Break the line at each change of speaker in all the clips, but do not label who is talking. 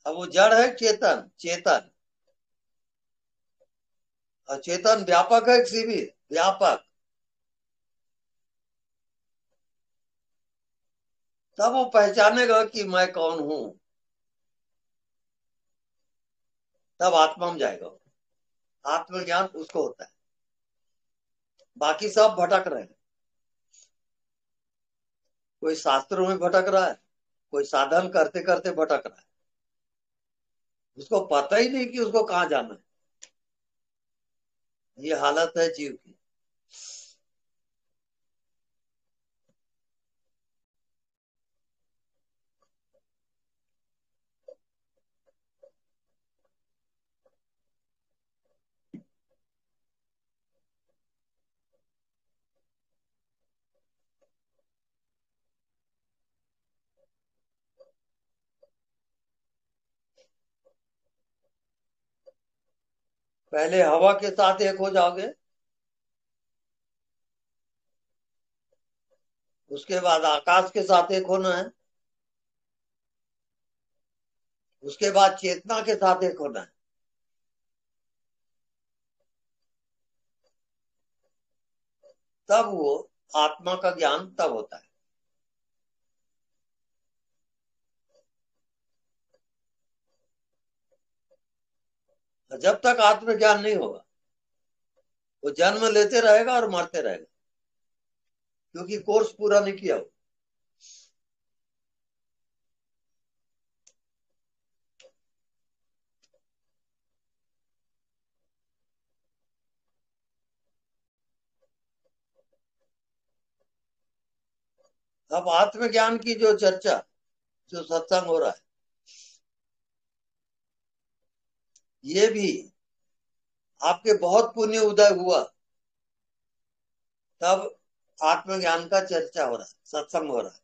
अब वो जड़ है चेतन, चेतन। और चेतन व्यापक है कि सीमित? व्यापक। तब वो पहचानेगा कि मैं कौन हूं, तब आत्मा में जाएगा। आत्मज्ञान उसको होता है। बाकी सब भटक रहे हैं। कोई शास्त्रों में भटक रहा है, कोई साधन करते करते भटक रहा है। उसको पता ही नहीं कि उसको कहाँ जाना है। ये हालत है जीव की। पहले हवा के साथ एक हो जाओगे, उसके बाद आकाश के साथ एक होना है, उसके बाद चेतना के साथ एक होना है। तब वो आत्मा का ज्ञान तब होता है। जब तक आत्मज्ञान नहीं होगा, वो जन्म लेते रहेगा और मरते रहेगा, क्योंकि कोर्स पूरा नहीं किया हो। अब आत्मज्ञान की जो चर्चा, जो सत्संग हो रहा है, ये भी आपके बहुत पुण्य उदय हुआ, तब आत्मज्ञान का चर्चा हो रहा है, सत्संग हो रहा है।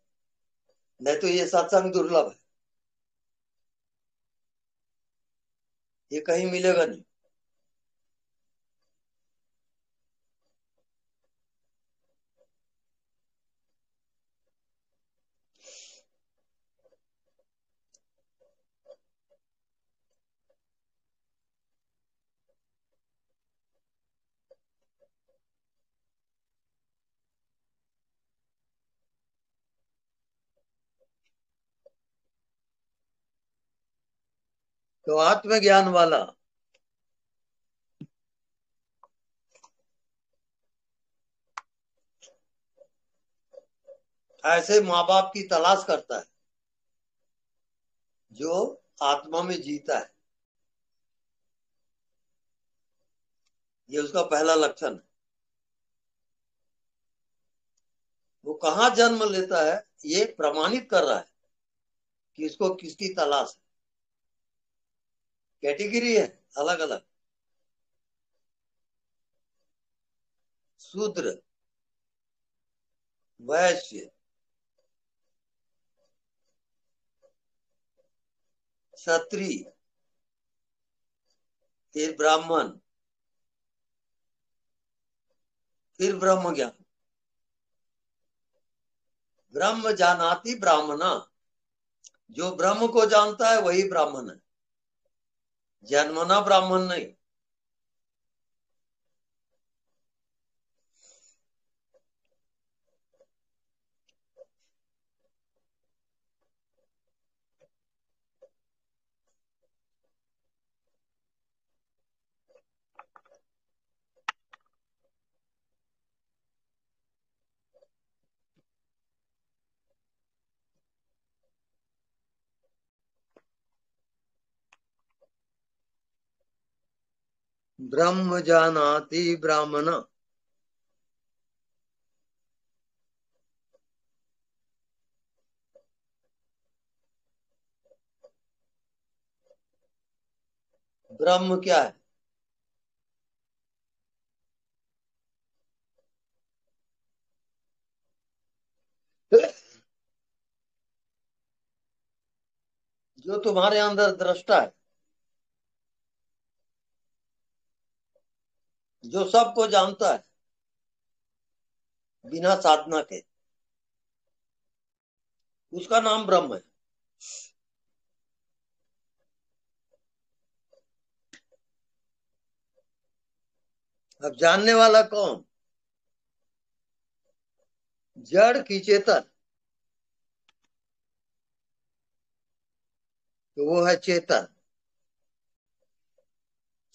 नहीं तो ये सत्संग दुर्लभ है, ये कहीं मिलेगा नहीं। तो आत्मज्ञान वाला ऐसे माँ बाप की तलाश करता है जो आत्मा में जीता है। ये उसका पहला लक्षण है। वो कहाँ जन्म लेता है, ये प्रमाणित कर रहा है कि इसको किसकी तलाश है। कैटेगरी है अलग अलग। शूद्र, वैश्य, क्षत्रिय, फिर ब्राह्मण, फिर ब्रह्म ज्ञान। ब्रह्म जानाति ब्राह्मणा, जो ब्रह्म को जानता है वही ब्राह्मण है, जन्मना ब्राह्मण नहीं। ब्रह्म जानाति ब्राह्मण। ब्रह्म क्या है? जो तुम्हारे अंदर दृष्टा है, जो सबको जानता है बिना साधना के, उसका नाम ब्रह्म है। अब जानने वाला कौन? जड़ की चेतन? तो वो है चेतन।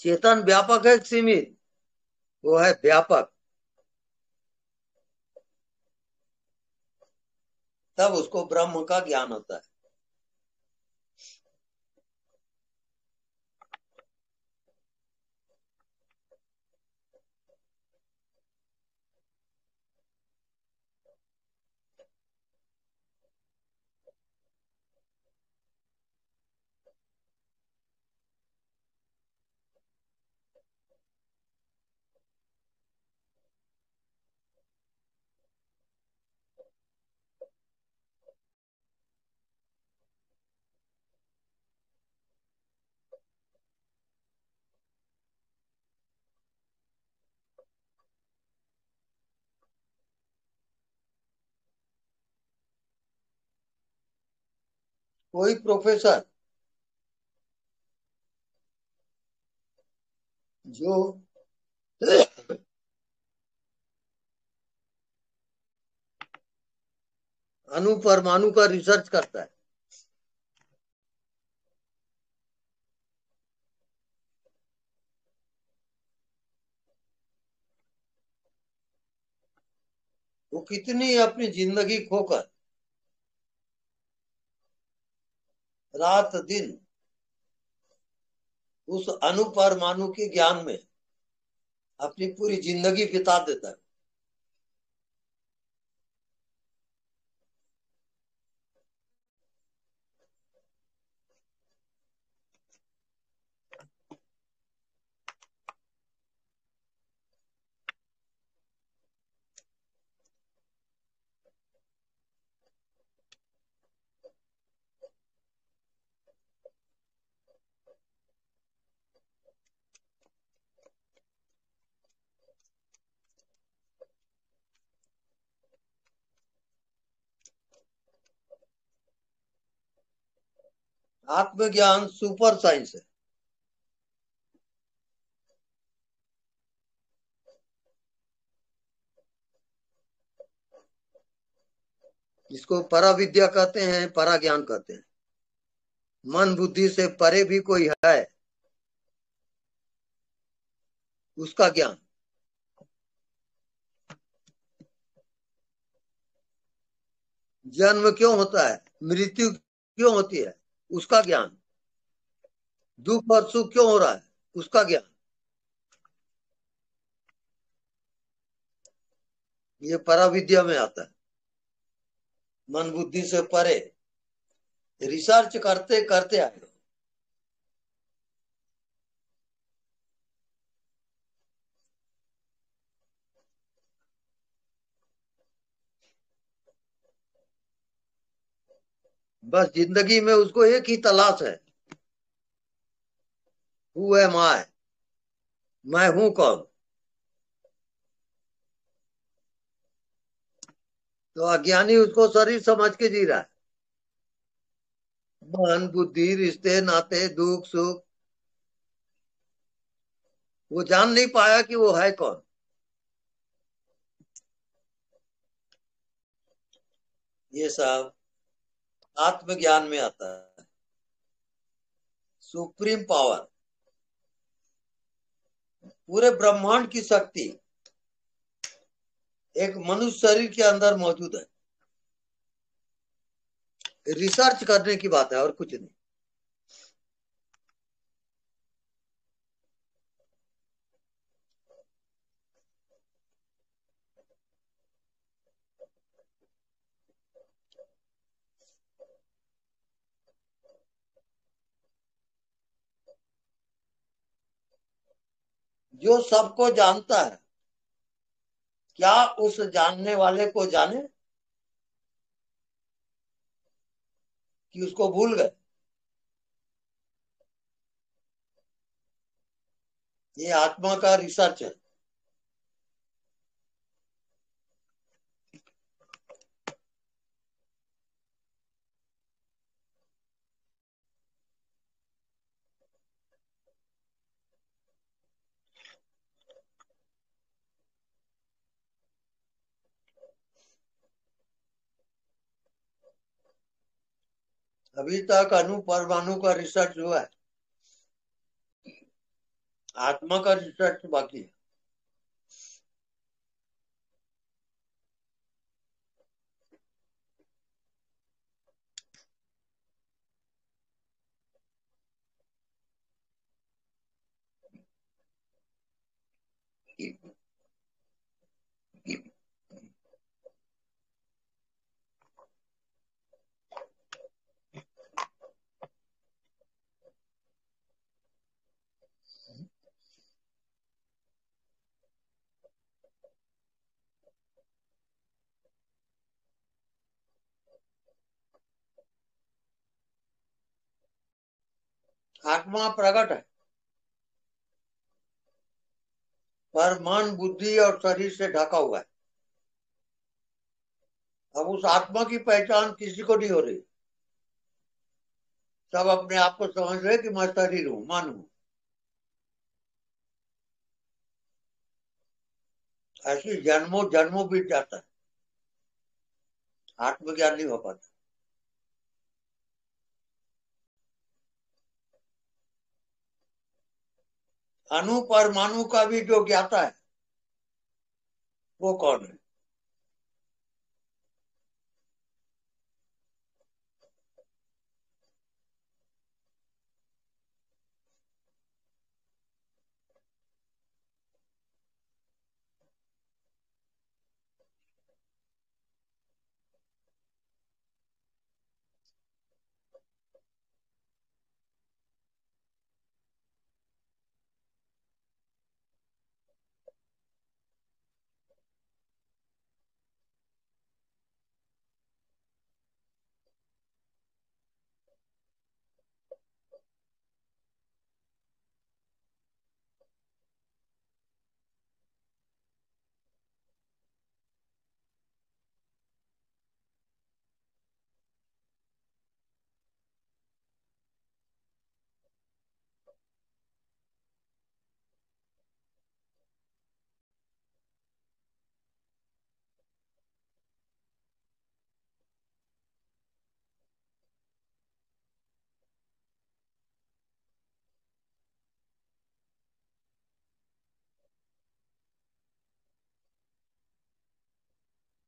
चेतन व्यापक है कि सीमित? वो है व्यापक। तब उसको ब्रह्म का ज्ञान होता है। कोई प्रोफेसर जो अणु परमाणु का रिसर्च करता है, वो कितनी अपनी जिंदगी खोकर रात दिन उस अणु परमाणु के ज्ञान में अपनी पूरी जिंदगी बिता देता है। आत्मज्ञान सुपर साइंस है। इसको परा विद्या कहते हैं, परा ज्ञान कहते हैं। मन बुद्धि से परे भी कोई है, उसका ज्ञान। जन्म क्यों होता है, मृत्यु क्यों होती है, उसका ज्ञान। दुख और सुख क्यों हो रहा है, उसका ज्ञान। ये पराविद्या में आता है। मन बुद्धि से परे रिसर्च करते करते आए। बस जिंदगी में उसको एक ही तलाश है, हु एम आई, मैं हूं कौन। तो अज्ञानी उसको शरीर समझ के जी रहा है। मन बुद्धि रिश्ते नाते दुख सुख, वो जान नहीं पाया कि वो है कौन। ये सब आत्मज्ञान में आता है। सुप्रीम पावर, पूरे ब्रह्मांड की शक्ति एक मनुष्य शरीर के अंदर मौजूद है। रिसर्च करने की बात है और कुछ नहीं। जो सबको जानता है, क्या उस जानने वाले को जाने कि उसको भूल गए? ये आत्मा का रिसर्च है। अभी तक अणु परमाणु का रिसर्च हुआ है, आत्मा का रिसर्च बाकी है। आत्मा प्रकट है, पर मन बुद्धि और शरीर से ढका हुआ है। अब उस आत्मा की पहचान किसी को नहीं हो रही। सब अपने आप को समझ रहे कि मैं शरीर हूं, मन हूं। ऐसी जन्मों जन्मों बीत जाता है, आत्मज्ञान नहीं हो पाता। अणु परमाणु का भी जो ज्ञाता है वो कौन है?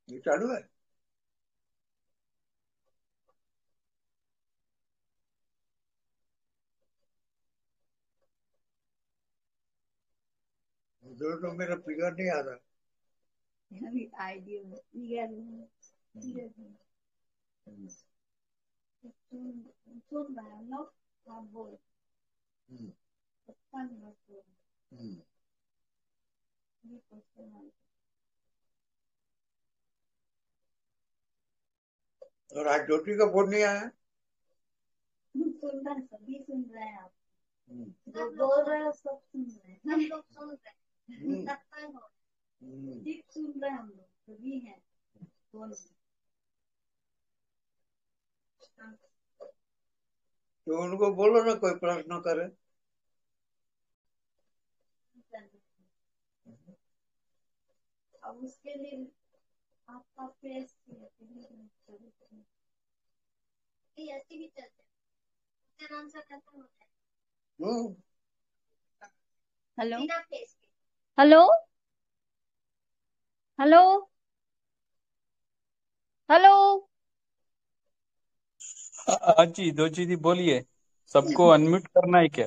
ये चालू है। जो तो मेरा फिगर नहीं आ रहा।
अभी आइडिया क्लियर है। सुन रहे हैं लोग, आप बोल
और आज ज्योति का फोन नहीं आया।
सुन रहे हैं, सभी सुन रहे हैं। आप जो बोल रहे हैं सब सुन रहे हैं, हम लोग सुन रहे हैं, ठीक सुन रहे हैं, हम लोग सभी हैं फोन में।
तो उनको बोलो ना कोई प्रश्न करे।
अब उसके लिए आपका फेस ऐसे भी चलते नाम से कैसा होता है। Hello hello hello hello.
हाँ जी, दो जी बोलिए। सबको अनम्यूट करना है क्या?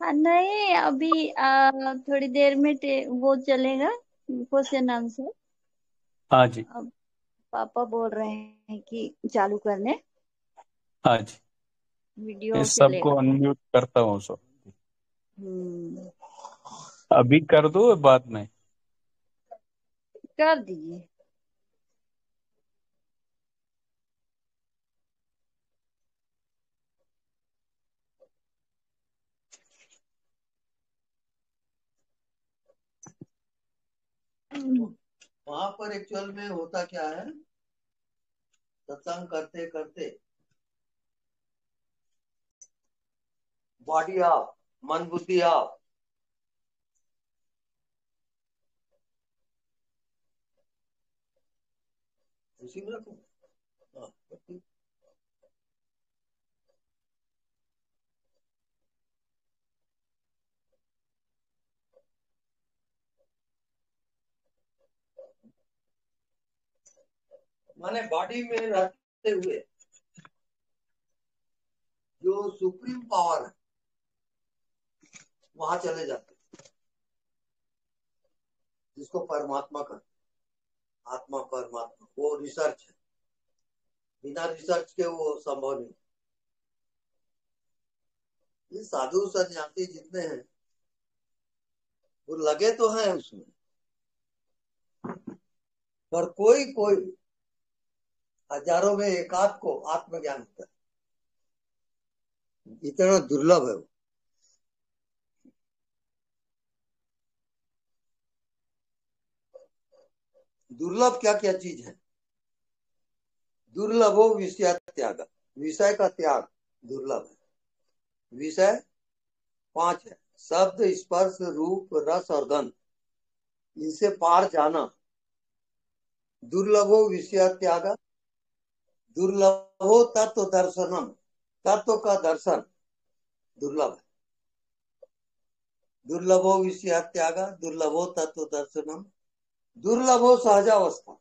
नहीं, अभी थोड़ी देर में वो चलेगा क्वेश्चन आंसर।
हाँ जी।
अब पापा बोल रहे हैं कि चालू करने,
हाँ जी,
वीडियो
इस सबको
चलेगा।
अनम्यूट करता हूँ सो।
हम्म,
अभी कर दो बाद में।
कर दीजिए।
वहां पर एक्चुअल में होता क्या है, सत्संग करते करते बॉडी ऑफ, मन बुद्धि ऑफ। उसी में रखो। हाँ, माने बॉडी में रहते हुए जो सुप्रीम पावर है वहां चले जाते, जिसको परमात्मा का, आत्मा परमात्मा, वो रिसर्च है, बिना रिसर्च के वो संभव नहीं। ये साधु सन्यासी जितने हैं वो लगे तो हैं उसमें, पर कोई कोई हजारों में एकाध को आत्मज्ञान होता है, इतना दुर्लभ है वो। दुर्लभ क्या क्या चीज है? दुर्लभ हो विषय त्याग, विषय का त्याग दुर्लभ है। विषय 5 है, शब्द, स्पर्श, रूप, रस और गंध, इनसे पार जाना। दुर्लभो विषय त्याग, दुर्लभो तत्व दर्शनम, तत्व का दर्शन दुर्लभ है। दुर्लभो विषय त्याग, दुर्लभो तत्व दर्शनम, दुर्लभो सहजावस्था,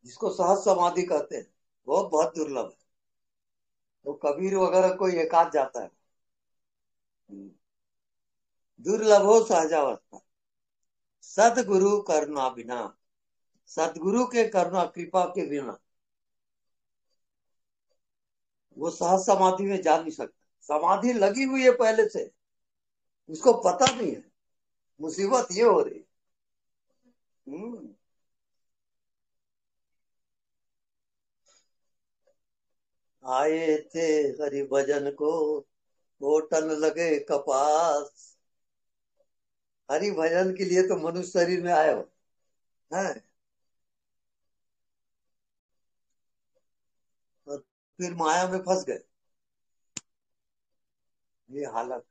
जिसको सहज समाधि कहते हैं, वो बहुत दुर्लभ है। तो कबीर वगैरह कोई एकाध जाता है। दुर्लभो सहजावस्था, सदगुरु करुणा बिना, सदगुरु के करुणा कृपा के बिना वो सहज समाधि में जा नहीं सकता। समाधि लगी हुई है पहले से, उसको पता नहीं है, मुसीबत ये हो रही। आए थे हरि भजन को, घोटन लगे कपास। हरि भजन के लिए तो मनुष्य शरीर में आए हो है, और फिर माया में फंस गए। ये हालत।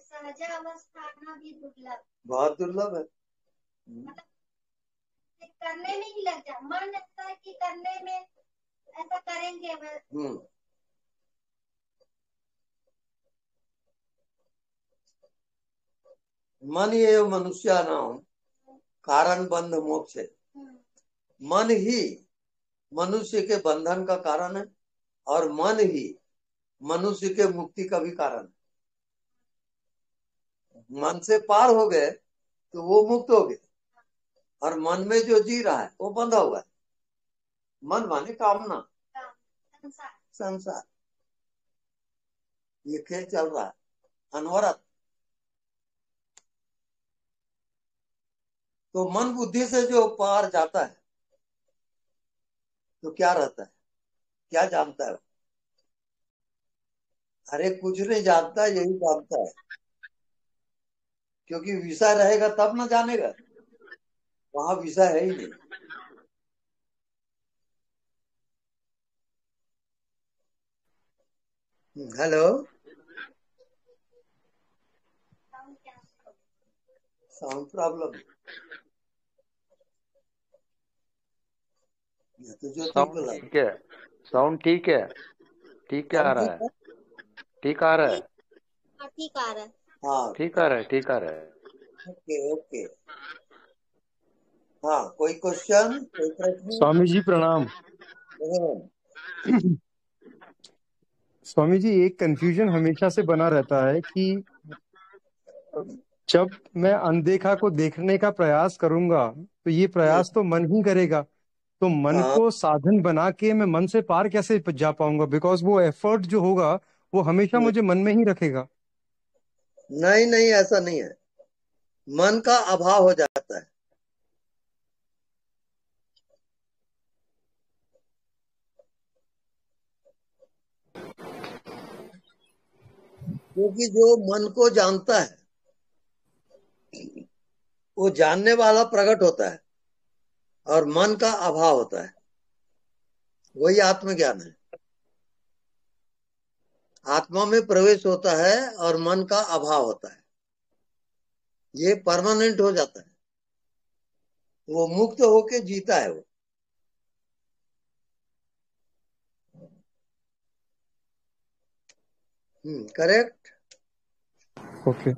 सहजावस्था आना भी दुर्लभ,
बहुत दुर्लभ है।
करने में ही लग जा, मन ऐसा है कि करने में ऐसा करेंगे बस।
मन ये मनुष्य नाम कारण बंध मोक्ष है। मन ही मनुष्य के बंधन का कारण है, और मन ही मनुष्य के मुक्ति का भी कारण है। मन से पार हो गए तो वो मुक्त हो गए, और मन में जो जी रहा है वो बंधा हुआ है। मन माने कामना, संसार, ये खेल चल रहा है अनवरत। तो मन बुद्धि से जो पार जाता है तो क्या रहता है, क्या जानता है? अरे कुछ नहीं जानता, यही जानता है, क्योंकि विषय रहेगा तब ना जानेगा, वहां विषय है ही नहीं। हेलो, साउंड प्रॉब्लम, तो जो ठीक
साउंड
बोला।
ठीक है, साउंड ठीक है, ठीक आ रहा है, ठीक आ रहा है,
ठीक आ रहा है,
हाँ
ठीक आ रहा है, ठीक आ रहा है।
Okay okay. हाँ, कोई क्वेश्चन, कोई प्रश्न?
स्वामी जी प्रणाम। स्वामी जी, एक कंफ्यूजन हमेशा से बना रहता है कि जब मैं अनदेखा को देखने का प्रयास करूंगा तो ये प्रयास तो मन ही करेगा, तो मन
हाँ,
को साधन बना के मैं मन से पार कैसे जा पाऊंगा? बिकॉज वो एफर्ट जो होगा वो हमेशा मुझे मन में ही रखेगा।
नहीं नहीं, ऐसा नहीं है, मन का अभाव हो जाता है। क्योंकि जो मन को जानता है वो जानने वाला प्रकट होता है, और मन का अभाव होता है, वही आत्मज्ञान है। आत्मा में प्रवेश होता है और मन का अभाव होता है, ये परमानेंट हो जाता है, वो मुक्त होके जीता है वो। करेक्ट।
ओके।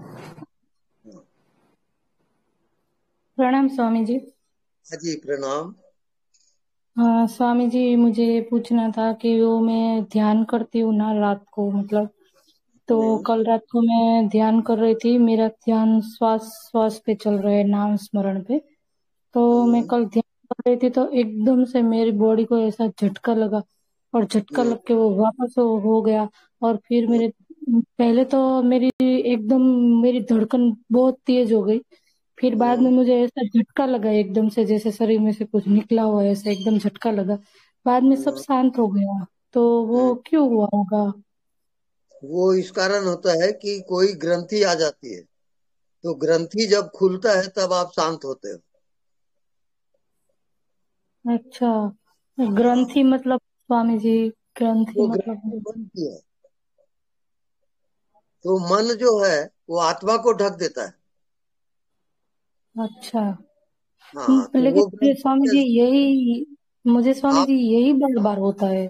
प्रणाम स्वामी जी।
हाँ जी, प्रणाम।
हाँ स्वामी जी, मुझे पूछना था कि वो मैं ध्यान करती हूँ ना रात को, मतलब तो कल रात को मैं ध्यान कर रही थी। मेरा ध्यान श्वास श्वास पे चल रहा है, नाम स्मरण पे। तो मैं कल ध्यान कर रही थी तो एकदम से मेरी बॉडी को ऐसा झटका लगा, और झटका लग के वो वापस हो गया। और फिर मेरे पहले तो मेरी एकदम मेरी धड़कन बहुत तेज हो गई। फिर बाद में मुझे ऐसा झटका लगा एकदम से, जैसे शरीर में से कुछ निकला हुआ है, ऐसा एकदम झटका लगा। बाद में सब शांत हो गया। तो वो क्यों हुआ होगा?
वो इस कारण होता है कि कोई ग्रंथि आ जाती है, तो ग्रंथि जब खुलता है तब आप शांत होते हो।
अच्छा,
हाँ,
ग्रंथि मतलब स्वामी जी, ग्रंथि
वो ग्रंथि
मतलब?
मन की है। तो मन जो है वो आत्मा को ढक देता है।
अच्छा।
हाँ, तो
लेकिन
वो
मुझे
ग्रंथि
स्वामी जी यही मुझे स्वामी
आप,
जी यही बार बार होता है।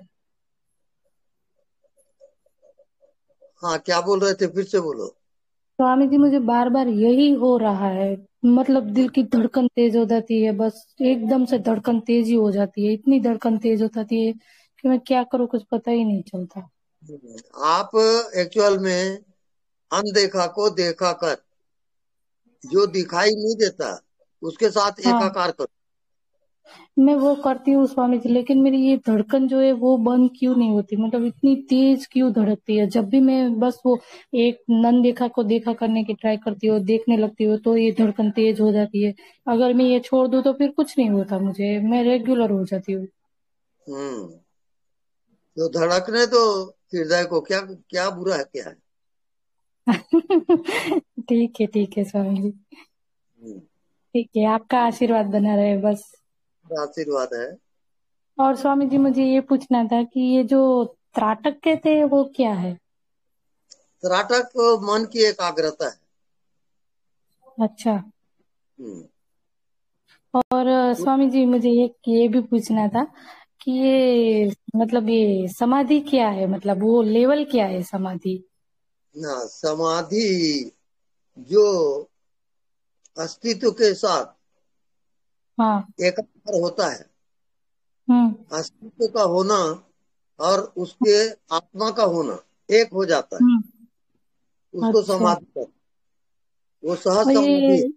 हाँ, क्या बोल रहे थे, फिर से बोलो।
स्वामी जी, मुझे बार बार यही हो रहा है। मतलब दिल की धड़कन तेज हो जाती है, बस एकदम से धड़कन तेज ही हो जाती है, इतनी धड़कन तेज हो जाती है कि मैं क्या करूँ कुछ पता ही नहीं चलता।
आप एक्चुअल में अनदेखा को देखा कर, जो दिखाई नहीं देता उसके साथ
हाँ,
एकाकार करो।
मैं वो करती हूँ स्वामी जी, लेकिन मेरी ये धड़कन जो है वो बंद क्यों नहीं होती? मतलब इतनी तेज क्यों धड़कती है? जब भी मैं बस वो एक नन देखा को देखा करने की ट्राई करती हूँ, देखने लगती हूँ, तो ये धड़कन तेज हो जाती है। अगर मैं ये छोड़ दूँ तो फिर कुछ नहीं होता मुझे, मैं रेगुलर हो जाती हूँ।
हम्म तो धड़कने तो हृदय को, क्या क्या बुरा है, क्या है।
ठीक है स्वामी जी।
हम्म,
ठीक है, आपका आशीर्वाद बना रहे बस।
आशीर्वाद है।
और स्वामी जी, मुझे ये पूछना था कि ये जो त्राटक कहते हैं वो क्या है?
त्राटक मन की एकाग्रता है।
अच्छा।
हम्म,
और स्वामी जी, मुझे एक ये भी पूछना था कि ये मतलब ये समाधि क्या है? मतलब वो लेवल क्या है समाधि?
ना समाधि जो अस्तित्व के साथ
हाँ।
एकाकार होता है,
हम्म।
अस्तित्व का होना और उसके आत्मा का होना एक हो जाता है,
हम्म।
उसको
अच्छा।
समाधि कहते हैं। वो सहज
और
समाधि है।
ये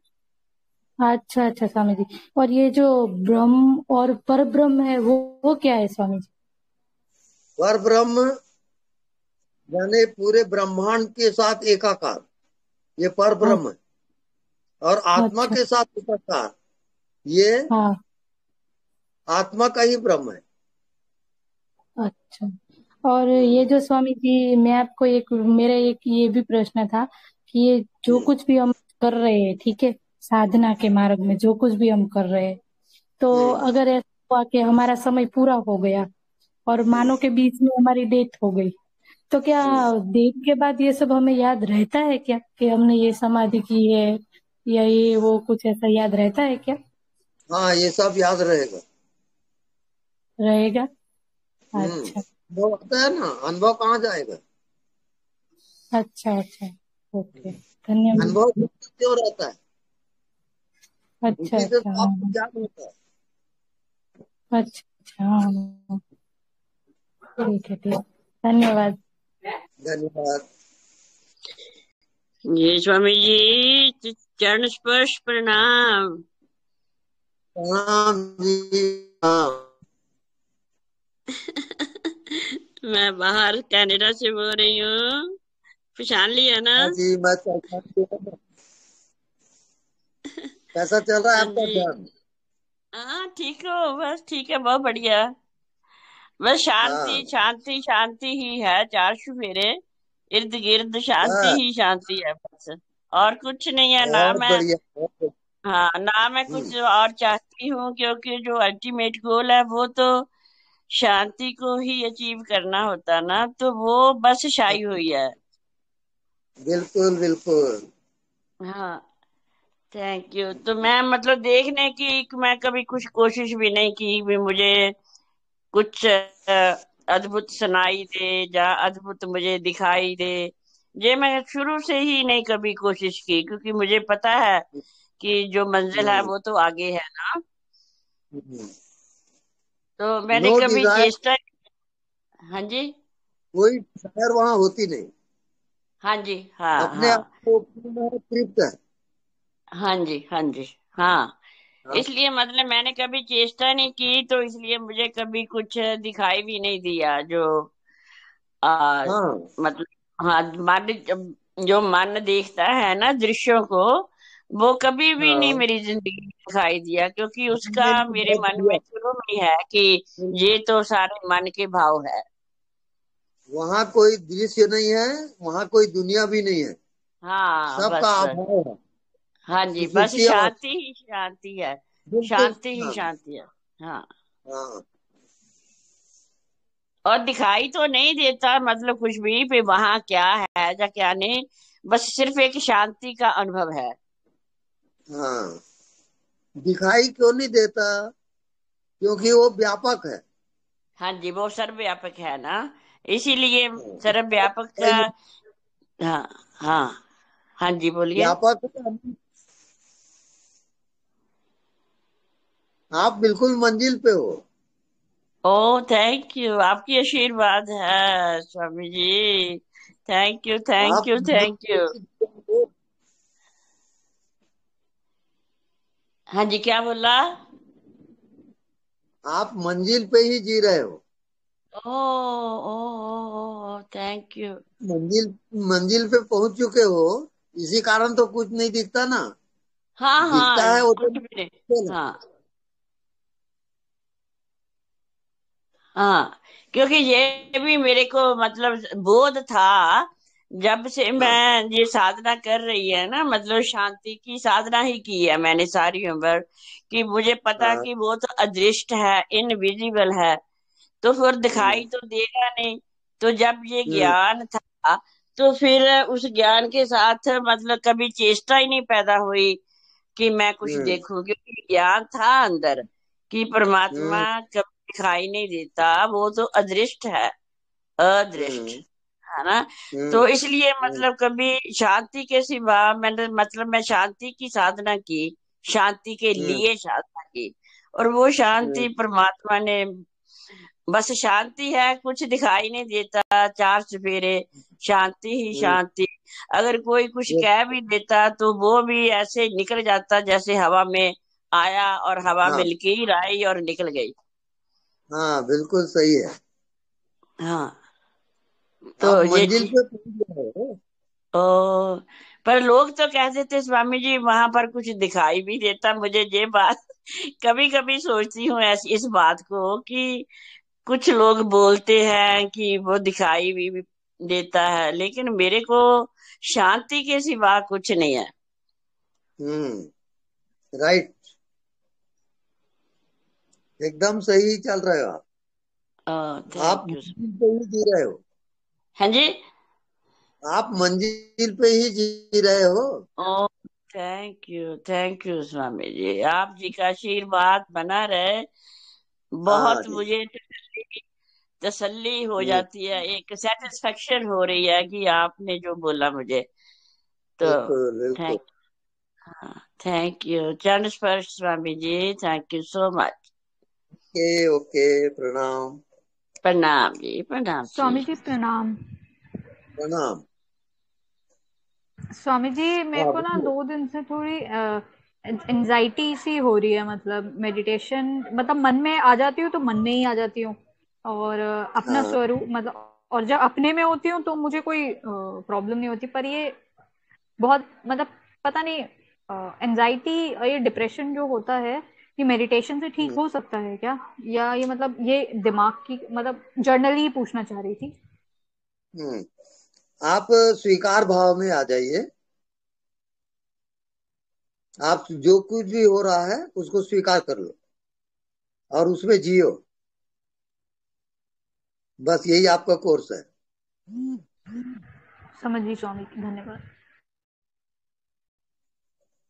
अच्छा अच्छा स्वामी जी, और ये जो ब्रह्म और पर ब्रह्म है वो क्या है स्वामी जी?
पर ब्रह्म यानी पूरे ब्रह्मांड के साथ एकाकार, ये पर
हाँ।
ब्रह्म है। और आत्मा
अच्छा।
के साथ एकाकार, ये
हाँ।
आत्मा का ही ब्रह्म है।
अच्छा। और ये जो स्वामी जी, मैं आपको एक मेरा एक ये भी प्रश्न था कि ये जो
हम्म,
कुछ भी हम कर रहे हैं, ठीक है, साधना के मार्ग में जो कुछ भी हम कर रहे हैं, तो
हम्म,
अगर ऐसा हुआ कि हमारा समय पूरा हो गया और
हम्म,
मानो के बीच में हमारी डेथ हो गई, तो क्या
हम्म।
डेथ के बाद ये सब हमें याद रहता है क्या कि हमने ये समाधि की है, या ये वो कुछ ऐसा याद रहता है क्या?
हाँ, ये सब याद रहेगा।
रहेगा।
हम्म
अच्छा
वो होता है ना, अनुभव कहाँ जाएगा।
अच्छा। अच्छा। ओके, धन्यवाद।
अनुभव क्यों रहता है,
अच्छा
उसी से
अच्छा।
तो
हाँ
आपको
हाँ।
ज्ञान होता है।
अच्छा अच्छा। हाँ हाँ। ठीक है, ठीक। धन्यवाद।
धन्यवाद।
जी स्वामी जी, चरण स्पर्श प्रणाम।
प्रणाम जी। हाँ,
मैं बाहर कनाडा से बोल रही हूँ, पहचान लिया ना?
हाँ जी, मैं पहचान लिया। कैसा चल रहा है
हाँ
आपका
जी।
ध्यान।
हाँ ठीक हो, बस ठीक है, बहुत बढ़िया। बस शांति
हाँ,
शांति शांति ही है, चार चुफेरे इर्द गिर्द शांति
हाँ,
ही शांति है बस। और कुछ नहीं है ना।
बहुत
मैं
बढ़िया, बहुत बढ़िया।
हाँ ना, मैं कुछ और चाहती हूँ, क्योंकि जो अल्टीमेट गोल है वो तो शांति को ही अचीव करना होता ना, तो वो बस छाई हुई है।
बिल्कुल बिल्कुल।
हाँ, थैंक यू। तो मैं मतलब देखने की मैं कभी कुछ कोशिश भी नहीं की भी मुझे कुछ अद्भुत सुनाई दे या अद्भुत मुझे दिखाई दे। ये मैं शुरू से ही नहीं कभी कोशिश की, क्योंकि मुझे पता है कि जो मंजिल है वो तो आगे है ना। तो मैंने
नो
कभी
डिजायर,
चेष्टा। हाँ जी।
कोई डिजायर वहां होती नहीं,
हाँ जी। हाँ
अपने
हाँ।
आप को पूर्ण है, तृप्त है।
हाँ जी। हाँ जी। हाँ।
हाँ
इसलिए मतलब मैंने कभी चेष्टा नहीं की, तो इसलिए मुझे कभी कुछ दिखाई भी नहीं दिया जो आ,
हाँ
मतलब, हाँ, जो मन देखता है ना दृश्यों को, वो कभी भी नहीं
हाँ,
मेरी जिंदगी में दिखाई दिया, क्योंकि उसका
हमने भी
मेरे
बहुत
मन में
किया।
शुरू में ही है कि ये तो सारे मन के भाव है।
वहां कोई दृश्य नहीं है, वहां कोई दुनिया भी नहीं है,
हाँ,
सबका
बस बस।
अभाव है,
हाँ जी, बस
सुसुप्ति
शांति
अवस्था।
ही शांति है।
बिल्कुल।
शांति ही
हाँ
शांति है। हाँ।
हाँ
और दिखाई तो नहीं देता मतलब कुछ भी वहां क्या है या क्या नहीं, बस सिर्फ एक शांति का अनुभव है।
हाँ, दिखाई क्यों नहीं देता? क्योंकि वो व्यापक है।
हाँ जी, वो सर्वव्यापक है ना, इसीलिए
हाँ,
सर्वव्यापक का। हाँ हाँ। हाँ जी, बोलिए।
व्यापक है। आप बिल्कुल मंजिल पे हो।
ओ, थैंक यू, आपकी आशीर्वाद है स्वामी जी। थैंक यू, थैंक
आप
यू,
मंजिल
थैंक
पे
यू।
ही हो।
हाँ जी, क्या बोला?
आप मंजिल पे ही जी रहे हो।
ओ ओ ओ, थैंक यू।
मंजिल मंजिल पे पहुंच चुके हो, इसी कारण तो कुछ नहीं दिखता ना।
हाँ हाँ,
दिखता है वो तो
कुछ भी नहीं।
चल है।
हाँ हाँ, क्योंकि ये भी मेरे को मतलब बोध था जब से
हाँ
मैं ये साधना कर रही है ना, मतलब शांति की साधना ही की है मैंने सारी उम्र, कि मुझे पता
हाँ।
कि वो तो अदृश्ट है, इनविजिबल है, तो फिर
हम्म
दिखाई तो देगा नहीं। तो जब ये
हम्म
ज्ञान था, तो फिर उस ज्ञान के साथ मतलब कभी चेष्टा ही नहीं पैदा हुई कि मैं कुछ
हम्म
देखूं, क्योंकि ज्ञान था अंदर कि परमात्मा
हम्म
कभी दिखाई नहीं देता, वो तो अदृष्ट है, अदृष्ट
हम्म
है ना।
हम्म
तो इसलिए
हम्म
मतलब कभी शांति के सिवा मैंने मतलब मैं शांति की साधना की, शांति के
हम्म
लिए साधना की, और वो
हम्म
शांति परमात्मा ने, बस शांति है, कुछ दिखाई नहीं देता, चार चुफेरे, शांति ही
हम्म।
शांति। अगर कोई कुछ
ये-
कह भी देता तो वो भी ऐसे निकल जाता जैसे हवा में आया और हवा में
हाँ
लकीर आई और निकल गई।
हाँ, बिल्कुल सही है।
हाँ।
आप
तो ये
मंजिल
चीज।
पे पहुंच गए हो।
ओ, पर लोग तो कहते थे स्वामी जी वहां पर कुछ दिखाई भी देता, मुझे ये बात कभी कभी सोचती हूँ ऐसी इस बात को कि कुछ लोग बोलते हैं कि वो दिखाई भी देता है, लेकिन मेरे को शांति के सिवा कुछ नहीं है।
राइट, एकदम सही चल रहे हो आप। आप
थैंक यू।
मंजिल पे ही जी रहे हो।
हाँ जी।
आप मंजिल पे ही जी रहे हो।
ओ, थैंक यू स्वामी जी, आप जी का आशीर्वाद बना रहे।
हाँ
बहुत
जी।
मुझे तसल्ली तसल्ली हो
हम्म,
जाती है, एक सेटिस्फेक्शन हो रही है कि आपने जो बोला मुझे। तो
बिल्कुल बिल्कुल।
थैंक हाँ, थैंक यू चरण स्पर्श Swami ji, thank you so much.
Okay okay, प्रणाम।
प्रणाम जी, प्रणाम जी।
स्वामी जी प्रणाम।
प्रणाम।
स्वामी जी मेरे
हाँ
को ना
बोलिए।
2 दिन से थोड़ी एंजाइटी सी हो रही है, मतलब मेडिटेशन मतलब मन में आ जाती हूँ तो मन में ही आ जाती हूँ, और अपना
हाँ
स्वरूप मतलब, और जब अपने में होती हूँ तो मुझे कोई प्रॉब्लम नहीं होती, पर ये बहुत मतलब पता नहीं, एंजाइटी और ये डिप्रेशन जो होता है, ये मेडिटेशन से ठीक
हम्म
हो सकता है क्या? या ये मतलब ये दिमाग की मतलब जर्नली पूछना चाह रही थी।
हम्म। आप स्वीकार भाव में आ जाइए। आप जो कुछ भी हो रहा है उसको स्वीकार कर लो और उसमें जियो। बस यही आपका कोर्स है।
समझ गई स्वामी जी, धन्यवाद।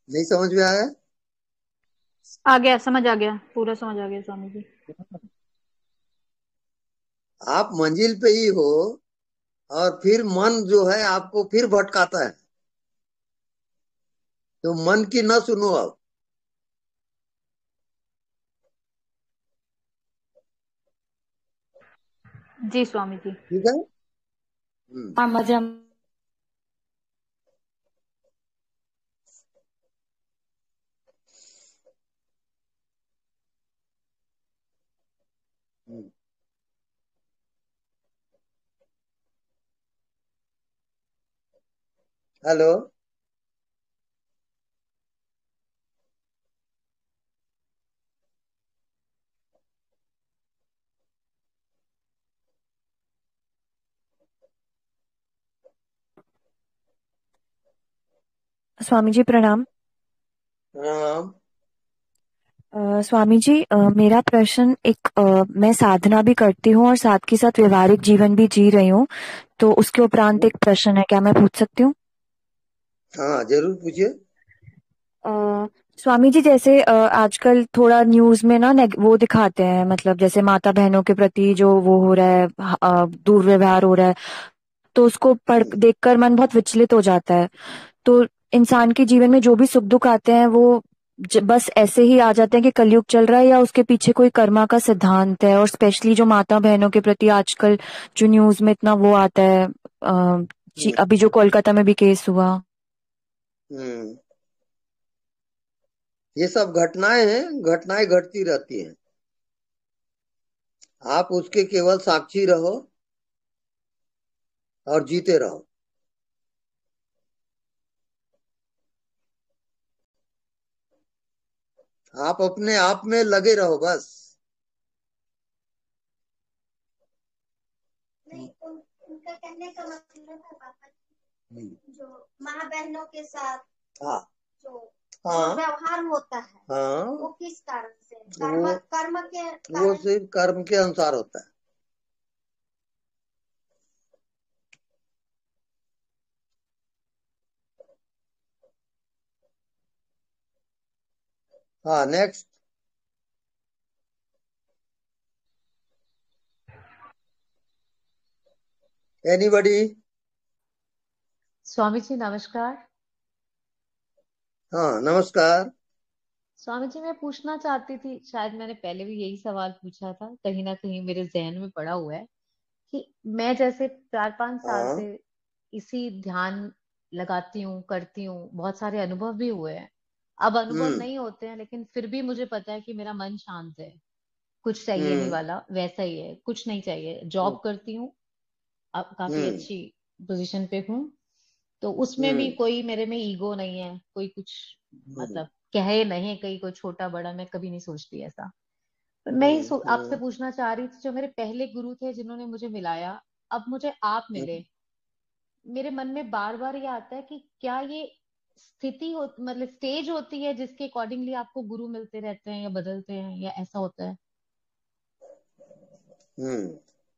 नहीं समझ में आया?
आ गया, समझ आ गया, पूरा समझ आ गया स्वामी जी।
आप मंजिल पे ही हो। और फिर मन जो है आपको फिर भटकाता है, तो मन की न सुनो आप।
जी स्वामी जी।
ठीक है।
हाँ मजा।
हेलो।
स्वामी जी प्रणाम।
प्रणाम।
स्वामी जी मेरा प्रश्न मैं साधना भी करती हूँ और साथ के साथ व्यवहारिक जीवन भी जी रही हूँ, तो उसके उपरांत एक प्रश्न है, क्या मैं पूछ सकती हूँ?
हाँ जरूर पूछिए।
स्वामी जी जैसे आजकल थोड़ा न्यूज में ना वो दिखाते हैं, मतलब जैसे माता बहनों के प्रति जो वो हो रहा है, दुर्व्यवहार हो रहा है, तो उसको पढ़ देखकर मन बहुत विचलित हो जाता है। तो इंसान के जीवन में जो भी सुख दुख आते हैं वो बस ऐसे ही आ जाते हैं कि कलयुग चल रहा है, या उसके पीछे कोई कर्मा का सिद्धांत है? और स्पेशली जो माता बहनों के प्रति आजकल जो न्यूज में इतना वो आता है, अभी जो कोलकाता में भी केस हुआ।
ये सब घटनाएं हैं, घटनाएं घटती रहती हैं। आप उसके केवल साक्षी रहो और जीते रहो। आप अपने आप में लगे रहो बस।
नहीं, उनका कहने का मतलब है पापा जो माँ बहनों के साथ
हाँ
जो
हाँ
व्यवहार होता है,
हाँ,
वो किस कारण से?
वो
कर्म के
वो
कारण।
सिर्फ कर्म के अनुसार होता है। हाँ नेक्स्ट। एनीबडी?
स्वामी जी नमस्कार।
हाँ नमस्कार।
स्वामी जी मैं पूछना चाहती थी, शायद मैंने पहले भी यही सवाल पूछा था, कहीं ना कहीं मेरे जहन में पड़ा हुआ है कि मैं जैसे 4-5 साल
हाँ
से इसी ध्यान लगाती हूँ, करती हूँ, बहुत सारे अनुभव भी हुए हैं। अब अनुभव नहीं होते हैं, लेकिन फिर भी मुझे पता है कि मेरा मन शांत है, कुछ चाहिए नहीं वाला वैसा ही है, कुछ नहीं चाहिए। जॉब करती हूँ, अब काफी अच्छी पोजीशन पे हूँ, तो उसमें भी कोई मेरे में ईगो नहीं है, कोई कुछ मतलब कहे नहीं, कहीं कोई छोटा बड़ा मैं कभी नहीं सोचती ऐसा। तो मैं ही आपसे पूछना चाह रही थी, जो मेरे पहले गुरु थे जिन्होंने मुझे मिलाया, अब मुझे आप मिले, मेरे मन में बार बार ये आता है कि क्या ये स्थिति हो, मतलब स्टेज होती है जिसके अकॉर्डिंगली आपको गुरु मिलते रहते हैं या बदलते हैं, या ऐसा होता है?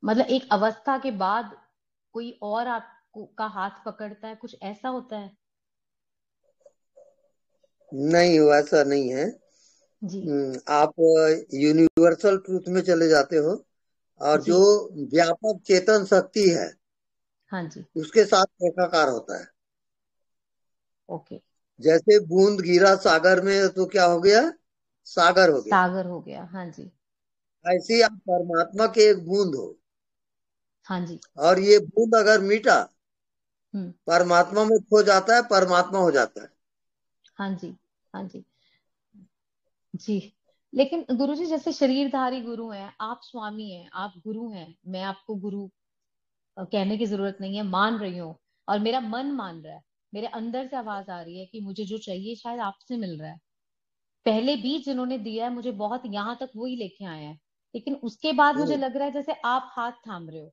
मतलब एक अवस्था के बाद कोई और आपको का हाथ पकड़ता है, कुछ ऐसा होता है?
नहीं वैसा नहीं है
जी।
आप यूनिवर्सल ट्रूथ में चले जाते हो, और
जी।
जो व्यापक चेतन शक्ति है
हाँ जी।
उसके साथ एकाकार होता है।
ओके।
जैसे बूंद गिरा सागर में तो क्या हो गया? सागर हो गया।
सागर हो गया, हाँ जी।
ऐसे ही आप परमात्मा के एक बूंद हो,
हाँ जी।
और ये बूंद अगर मीठा
हम्म।
परमात्मा में खो जाता है, परमात्मा हो जाता है।
हाँ जी। हाँ जी। जी। लेकिन गुरुजी जैसे शरीरधारी गुरु हैं, आप स्वामी हैं, आप गुरु हैं, मैं आपको गुरु कहने की जरूरत नहीं है, मान रही हूँ, और मेरा मन मान रहा है, मेरे अंदर से आवाज आ रही है कि मुझे जो चाहिए शायद आपसे मिल रहा है। पहले भी जिन्होंने दिया है मुझे बहुत, यहाँ तक वो ही लेके आए हैं, लेकिन उसके बाद मुझे लग रहा है जैसे आप हाथ थाम रहे हो।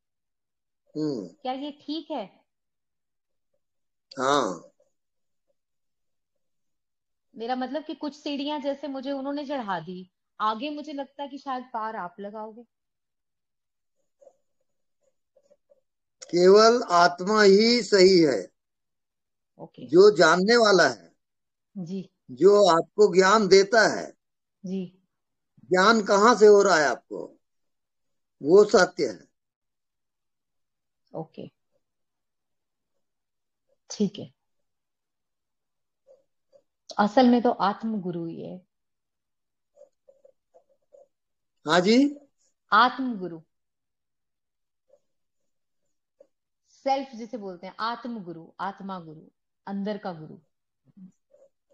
क्या ये ठीक है?
हाँ
मेरा मतलब कि कुछ सीढ़ियां जैसे मुझे उन्होंने चढ़ा दी, आगे मुझे लगता है कि शायद पार आप लगाओगे।
केवल आत्मा ही सही है।
ओके।
जो जानने वाला है,
जी।
जो आपको ज्ञान देता है,
जी।
ज्ञान कहाँ से हो रहा है आपको, वो सत्य है।
ओके। ठीक है। असल में तो आत्म गुरु ही है।
हाँ जी,
आत्म गुरु, सेल्फ जिसे बोलते हैं, आत्म गुरु, आत्मा गुरु, अंदर का गुरु।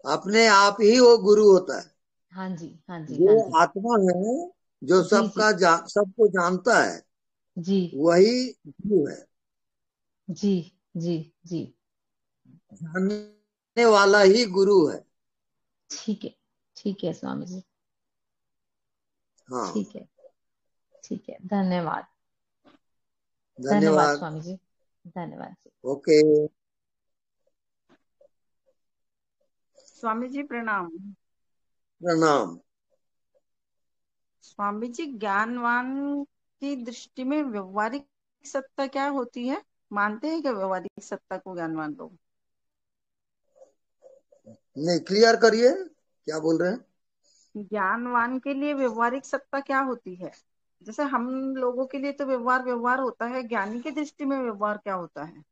अपने आप ही वो गुरु होता है।
हाँ जी, हाँ जी,
जो
हाँ जी।
आत्मा है, जो
जी जी
सबको जानता है,
जी
वही गुरु है।
जी जी जी।
जानने वाला ही गुरु है।
ठीक है स्वामी जी।
हाँ,
ठीक है, ठीक है। धन्यवाद, धन्यवाद
धन्यवाद।
स्वामी जी, धन्यवाद जी।
ओके।
स्वामी जी प्रणाम।
प्रणाम।
स्वामी जी, ज्ञानवान की दृष्टि में व्यवहारिक सत्ता क्या होती है? मानते हैं क्या व्यवहारिक सत्ता को ज्ञानवान लोग?
नहीं, क्लियर करिए, क्या बोल रहे हैं?
ज्ञानवान के लिए व्यवहारिक सत्ता क्या होती है? जैसे हम लोगों के लिए तो व्यवहार व्यवहार होता है, ज्ञानी की दृष्टि में व्यवहार क्या होता है?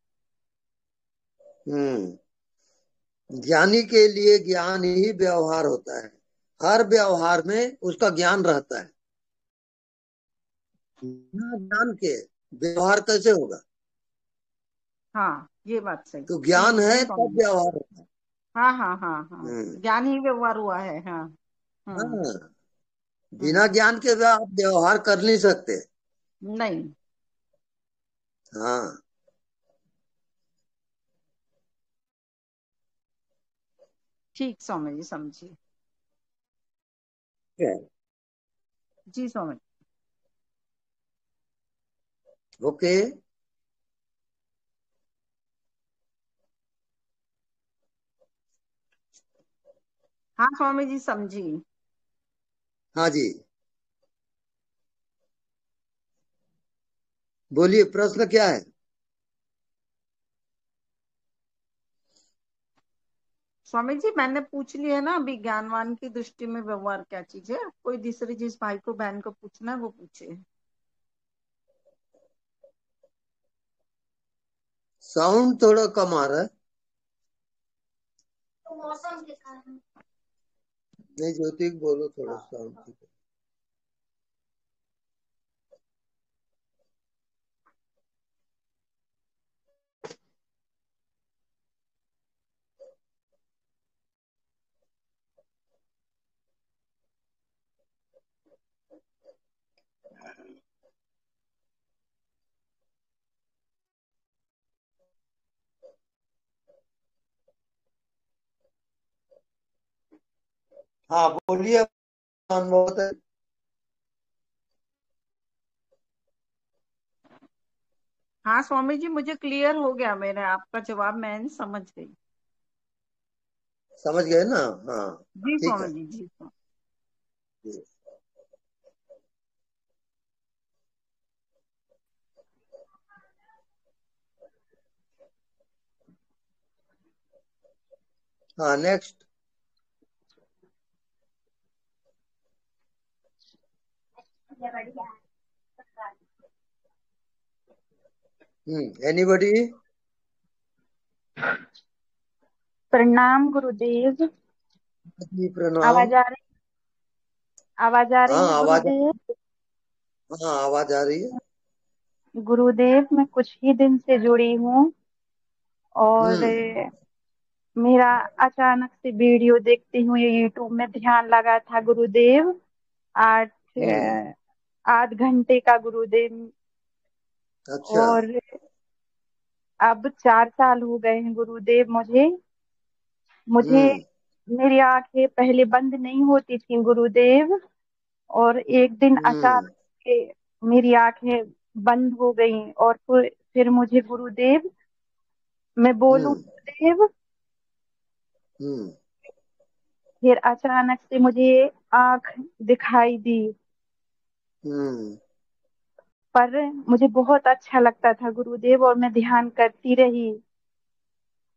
ज्ञानी के लिए ज्ञान ही व्यवहार होता है। हर व्यवहार में उसका ज्ञान रहता है। बिना ज्ञान के व्यवहार कैसे होगा?
हाँ, ये बात सही।
तो
जी
ज्ञान
जी
है
स्वामी
तब
जी।
व्यवहार होता है।
हाँ हाँ हाँ हाँ,
हम्म,
ज्ञान ही व्यवहार हुआ है। हाँ। हम्म
हाँ, बिना
हम्म।
ज्ञान के आप व्यवहार कर नहीं सकते।
नहीं।
हाँ,
ठीक स्वामी जी, समझिए।
ठीक है।
जी स्वामी।
ओके।
हाँ स्वामी जी, समझी।
हाँ जी, बोलिए, प्रश्न क्या है?
स्वामी जी, मैंने पूछ लिया ना अभी, ज्ञानवान की दृष्टि में व्यवहार क्या चीज है। कोई दूसरी जिस भाई को बहन को पूछना है वो पूछे।
साउंड थोड़ा कम आ रहा है।
तो मौसम के कारण।
नहीं, ज्योति बोलो, थोड़ा साउंड ठीक है। हाँ, बोलिए, बहुत है।
हाँ स्वामी जी, मुझे क्लियर हो गया। मेरे आपका जवाब मैं समझ गई।
समझ गए ना? हाँ,
जी
ठीक है।
स्वामी जी, जी स्वामी।
हाँ, नेक्स्ट। एनीबडी?
प्रणाम गुरुदेव।
जी, प्रणाम।
आवाज आ रही आवाज आ रही
हाँ,
है
आवाज
गुरुदेव?
हाँ, आवाज आ रही है।
गुरुदेव, मैं कुछ ही दिन से जुड़ी हूँ और
हम्म
मेरा अचानक से वीडियो देखती हूँ, ये यूट्यूब में ध्यान लगा था गुरुदेव। आठ
हम्म
आध घंटे का गुरुदेव।
अच्छा।
और अब 4 साल हो गए हैं गुरुदेव। मुझे मुझे
हम्म
मेरी आंखें पहले बंद नहीं होती थी गुरुदेव, और एक दिन
हम्म
अचानक से मेरी आंखें बंद हो गईं। और फिर मुझे गुरुदेव, मैं बोलूं
हम्म
गुरुदेव,
हम्म
फिर अचानक से मुझे आंख दिखाई दी।
हम्म
पर मुझे बहुत अच्छा लगता था गुरुदेव, और मैं ध्यान करती रही।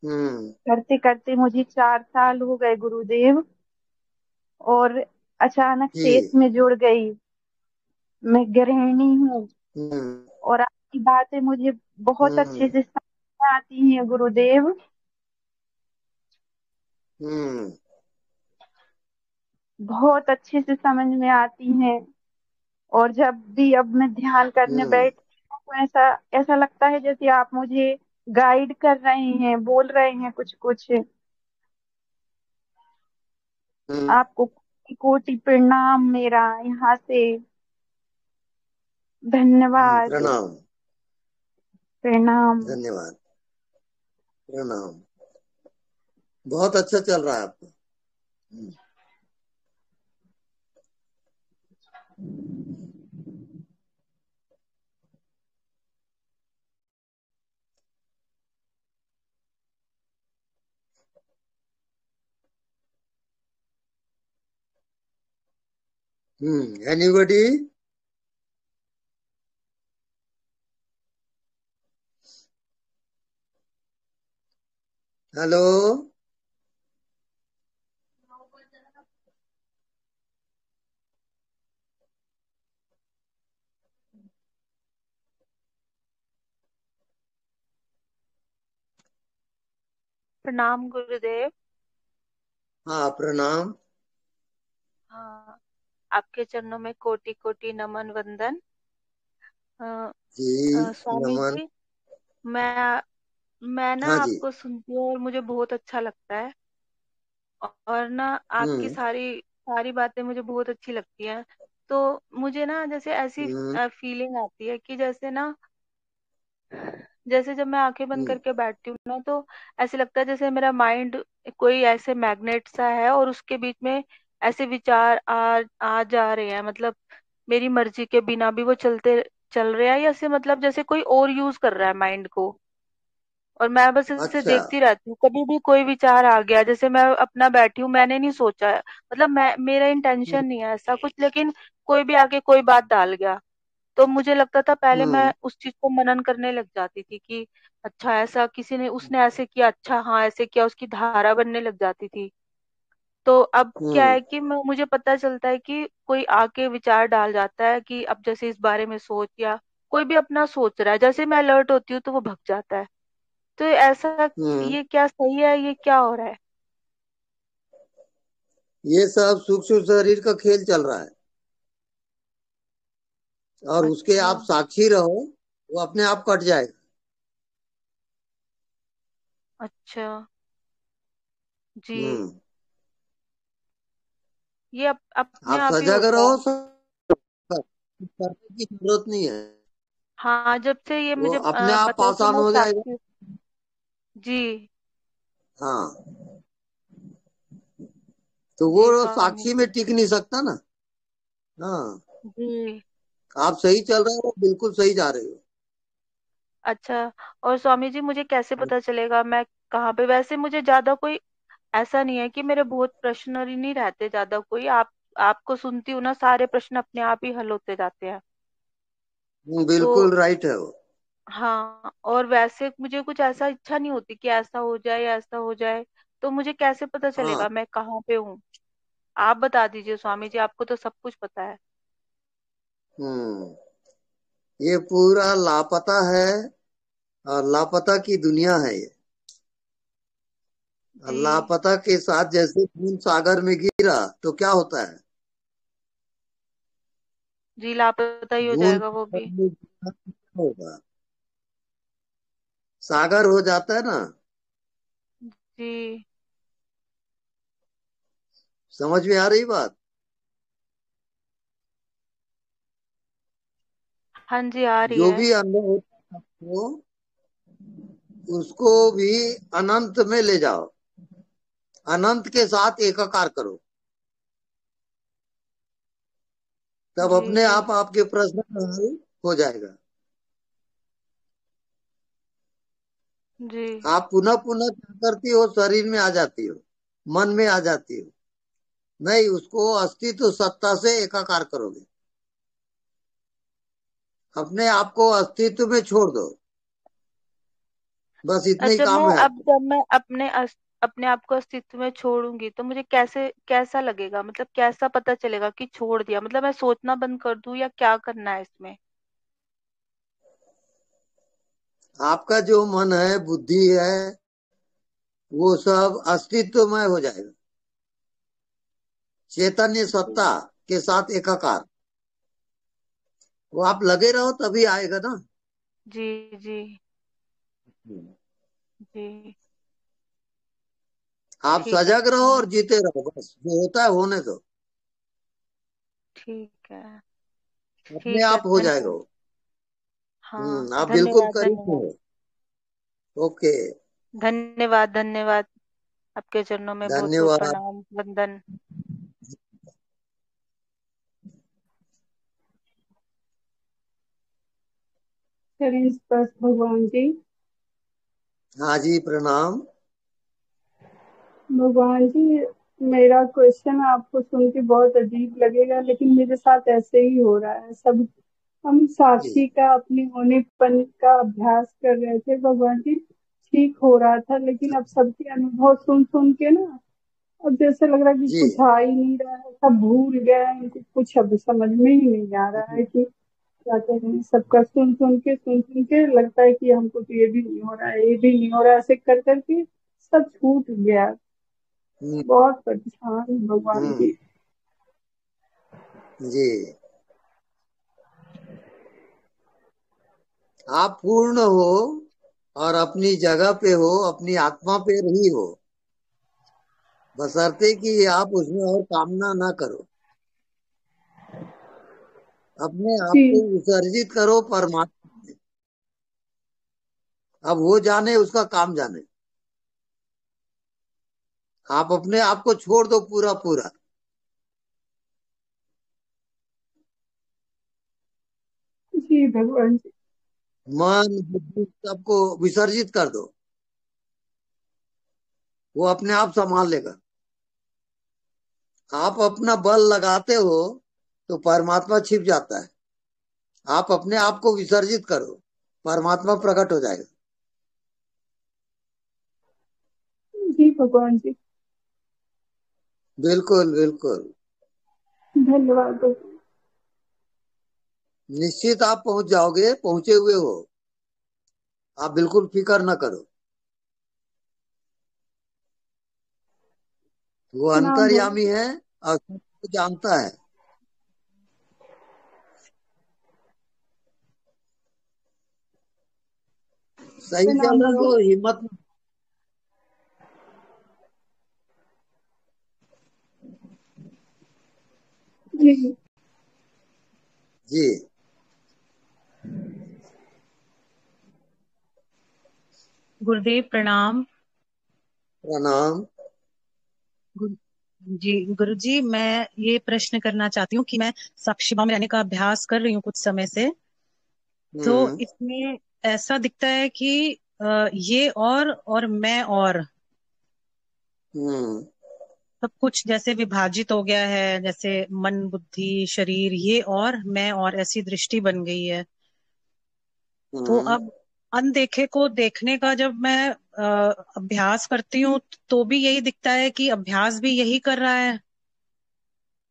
हम्म
करते करते मुझे 4 साल हो गए गुरुदेव, और अचानक से
जी।
इसमें जुड़ गई। मैं गृहिणी हूँ,
हम्म
और आपकी बातें मुझे बहुत अच्छे
हम्म
से समझ में आती हैं गुरुदेव।
हम्म
बहुत अच्छे से समझ में आती हैं। और जब भी अब मैं ध्यान करने
हम्म
बैठती हूँ तो ऐसा ऐसा लगता है जैसे आप मुझे गाइड कर रहे हैं, बोल रहे हैं कुछ कुछ।
हम्म
आपको कोटि कोटि प्रणाम मेरा यहाँ से। धन्यवाद।
प्रणाम।
प्रणाम।
धन्यवाद। प्रणाम। बहुत अच्छा चल रहा है आपका। एनीबॉडी? हेलो?
प्रणाम गुरुदेव।
हाँ, प्रणाम।
हाँ, आपके चरणों में कोटि कोटि नमन वंदन।
जी,
स्वामी
नमन।
जी, मैं मैं ना
हाँ जी।
आपको सुनती हूँ और मुझे बहुत अच्छा लगता है। और ना आपकी
हम्म
सारी सारी बातें मुझे बहुत अच्छी लगती हैं। तो मुझे ना जैसे ऐसी
हम्म
फीलिंग आती है कि जैसे ना, जैसे जब मैं आंखें बंद
हम्म
करके बैठती हूँ ना, तो ऐसे लगता है जैसे मेरा माइंड कोई ऐसे मैग्नेट सा है और उसके बीच में ऐसे विचार आ जा रहे हैं। मतलब मेरी मर्जी के बिना भी वो चल रहे हैं, या से मतलब जैसे कोई और यूज कर रहा है माइंड को। और मैं बस इसे
अच्छा।
देखती रहती हूँ। कभी भी कोई विचार आ गया, जैसे मैं अपना बैठी हूँ, मैंने नहीं सोचा है, मतलब मेरा इंटेंशन नहीं है ऐसा कुछ, लेकिन कोई भी आके कोई बात डाल गया, तो मुझे लगता था पहले
हम्म
मैं उस चीज को मनन करने लग जाती थी कि अच्छा ऐसा किसी ने उसने ऐसे किया, अच्छा हाँ ऐसे किया, उसकी धारा बनने लग जाती थी। तो अब क्या
हम्म
है कि मुझे पता चलता है कि कोई आके विचार डाल जाता है कि अब जैसे इस बारे में सोच, या कोई भी अपना सोच रहा है, जैसे मैं अलर्ट होती हूँ तो वो भग जाता है। तो ऐसा,
हम्म
ये क्या सही है, ये क्या हो रहा है?
ये सब सूक्ष्म शरीर का खेल चल रहा है, और उसके
अच्छा।
आप साक्षी रहो, वो अपने आप कट जाएगा।
अच्छा जी।
हम्म
ये अपने
आप
आप ही
सजग
होता
रहो,
है।
सब करने की जरूरत नहीं है।
हाँ, जब से ये
वो
मुझे
अपने आप
पता है कि
आसान
मैं
हो जाएगा।
साक्षी। जी।
हाँ, तो वो
जी स्वामी
साक्षी में
जी।
टिक नहीं सकता ना। हाँ,
जी।
आप सही चल रहे हो, बिल्कुल सही जा रहे हो।
अच्छा, और स्वामी जी मुझे कैसे पता चलेगा मैं कहाँ पे? वैसे मुझे ज्यादा कोई ऐसा नहीं है कि मेरे बहुत प्रश्न ही नहीं रहते ज्यादा कोई। आपको सुनती हूँ ना, सारे प्रश्न अपने आप ही हल होते जाते हैं। तो
बिल्कुल राइट है वो।
हाँ, और वैसे मुझे कुछ ऐसा इच्छा नहीं होती कि ऐसा हो जाए या ऐसा हो जाए। तो मुझे कैसे पता
हाँ।
चलेगा मैं कहाँ पे हूँ? आप बता दीजिए स्वामी जी, आपको तो सब कुछ पता है।
हम्म ये पूरा लापता है, और लापता की दुनिया है ये। और
जी।
लापता के साथ जैसे खून सागर में गिरा तो क्या होता है?
जी, लापता ही हो
बूंद
जाएगा वो
सागर
भी।
में गिरा तो क्या होगा? सागर हो जाता है ना।
जी।
समझ में आ रही बात?
हाँ जी, आ रही
जो
है।
भी अनुभव होता है आपको, उसको भी अनंत में ले जाओ, अनंत के साथ एकाकार करो, तब
जी।
अपने आप आपके प्रश्न का हल हो जाएगा।
जी।
आप पुनः पुनः क्या करती हो? शरीर में आ जाती हो, मन में आ जाती हो। नहीं, उसको अस्तित्व सत्ता से एकाकार करोगे, अपने आप को अस्तित्व में छोड़ दो। बस इतना ही
अच्छा, मैं
काम है
अब
आपको।
जब मैं अपने आप को अस्तित्व में छोड़ूंगी तो मुझे कैसे कैसा लगेगा? मतलब कैसा पता चलेगा कि छोड़ दिया? मतलब मैं सोचना बंद कर दूं या क्या करना है इसमें?
आपका जो मन है, बुद्धि है, वो सब अस्तित्वमय हो जाएगा, चैतन्य सत्ता के साथ एकाकार। वो आप लगे रहो तभी आएगा ना।
जी जी जी।
आप
ठीक है
सजग रहो और जीते रहो, बस जो होता है होने दो,
ठीक है
अपने
ठीक है।
आप हो जाएगा वो।
हाँ
आप बिल्कुल
धन्यवाद
करीब में
धन्यवाद
हो। ओके,
धन्यवाद धन्यवाद। आपके चरणों में बहुत बहुत
धन्यवाद।
प्रणाम वंदन।
चलिए स्पष्ट भगवान जी।
हाँ जी, प्रणाम।
भगवान जी, मेरा क्वेश्चन आपको सुन के बहुत अजीब लगेगा, लेकिन मेरे साथ ऐसे ही हो रहा है सब। हम साक्षी का अपने होनेपन का अभ्यास कर रहे थे भगवान जी, ठीक हो रहा था, लेकिन अब सबके अनुभव सुन सुन के ना अब जैसे लग रहा है कि कुछ आ ही नहीं रहा है, सब भूल गए हैं, कुछ अब समझ में ही नहीं आ रहा है कि क्या करें। सबका सुन सुन के लगता है कि हमको तो ये भी नहीं हो रहा है, ये भी नहीं हो रहा है, ऐसे कर करके सब छूट गया। बहुत परेशान हूँ भगवान जी।
जी, आप पूर्ण हो और अपनी जगह पे हो, अपनी आत्मा पे रही हो, बशर्ते कि आप उसमें और कामना ना करो। अपने आप को विसर्जित करो परमात्मा में। अब वो जाने, उसका काम जाने। आप अपने आप को छोड़ दो पूरा पूरा।
जी भगवान जी।
मन बुद्धि सबको विसर्जित कर दो, वो अपने आप संभाल लेगा। आप अपना बल लगाते हो तो परमात्मा छिप जाता है। आप अपने आप को विसर्जित करो, परमात्मा प्रकट हो जाएगा।
जी भगवान जी।
बिल्कुल बिल्कुल,
धन्यवाद।
निश्चित आप पहुंच जाओगे, पहुंचे हुए हो। आप बिल्कुल फिक्र न करो। वो अंतर्यामी है और सबको जानता है। सही चल रहे हो, हिम्मत मत।
जी
जी,
गुरुदेव प्रणाम।
प्रणाम।
जी गुरु जी, मैं ये प्रश्न करना चाहती हूँ कि मैं साक्षी भाव में रहने का अभ्यास कर रही हूँ कुछ समय से, तो इसमें ऐसा दिखता है कि ये और मैं और सब कुछ जैसे विभाजित हो गया है, जैसे मन बुद्धि शरीर, ये और मैं और ऐसी दृष्टि बन गई है। तो अब अनदेखे को देखने का जब मैं अभ्यास करती हूँ तो भी यही दिखता है कि अभ्यास भी यही कर रहा है,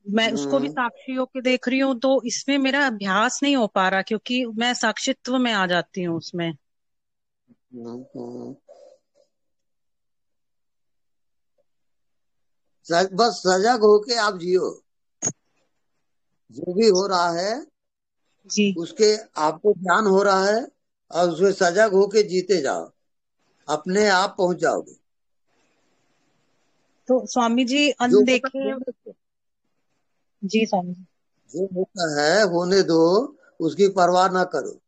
मैं उसको भी साक्षी होके देख रही हूँ, तो इसमें मेरा अभ्यास नहीं हो पा रहा क्योंकि मैं साक्षित्व में आ जाती हूँ उसमें।
बस सजग होके आप जियो। जो भी हो रहा है
जी,
उसके आपको ज्ञान हो रहा है और उसमें सजग होके जीते जाओ, अपने आप पहुंच जाओगे।
तो स्वामी जी अनदेखे। जी स्वामी जी।
जो होता है होने दो, उसकी परवाह ना करो,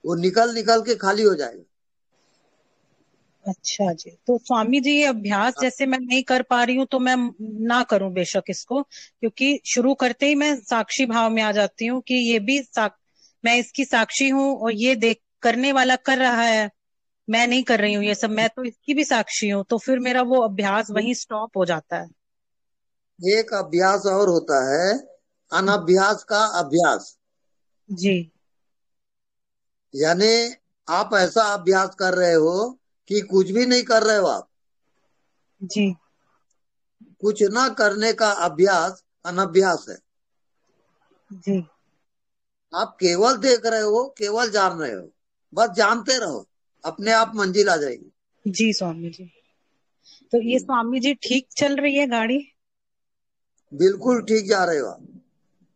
वो निकल निकल के खाली हो जाएगा।
अच्छा जी, तो स्वामी जी ये अभ्यास जैसे मैं नहीं कर पा रही हूँ तो मैं ना करूं बेशक इसको, क्योंकि शुरू करते ही मैं साक्षी भाव में आ जाती हूँ कि ये भी मैं इसकी साक्षी हूँ और ये देख करने वाला कर रहा है, मैं नहीं कर रही हूँ ये सब, मैं तो इसकी भी साक्षी हूँ। तो फिर मेरा वो अभ्यास वहीं स्टॉप हो जाता है।
एक अभ्यास और होता है, अनभ्यास का अभ्यास।
जी,
यानी आप ऐसा अभ्यास कर रहे हो कि कुछ भी नहीं कर रहे हो आप।
जी,
कुछ ना करने का अभ्यास अनभ्यास है।
जी,
आप केवल देख रहे हो, केवल जान रहे हो, बस जानते रहो, अपने आप मंजिल आ जाएगी।
जी स्वामी जी। तो ये स्वामी जी ठीक चल रही है गाड़ी?
बिल्कुल ठीक जा रहे हो आप।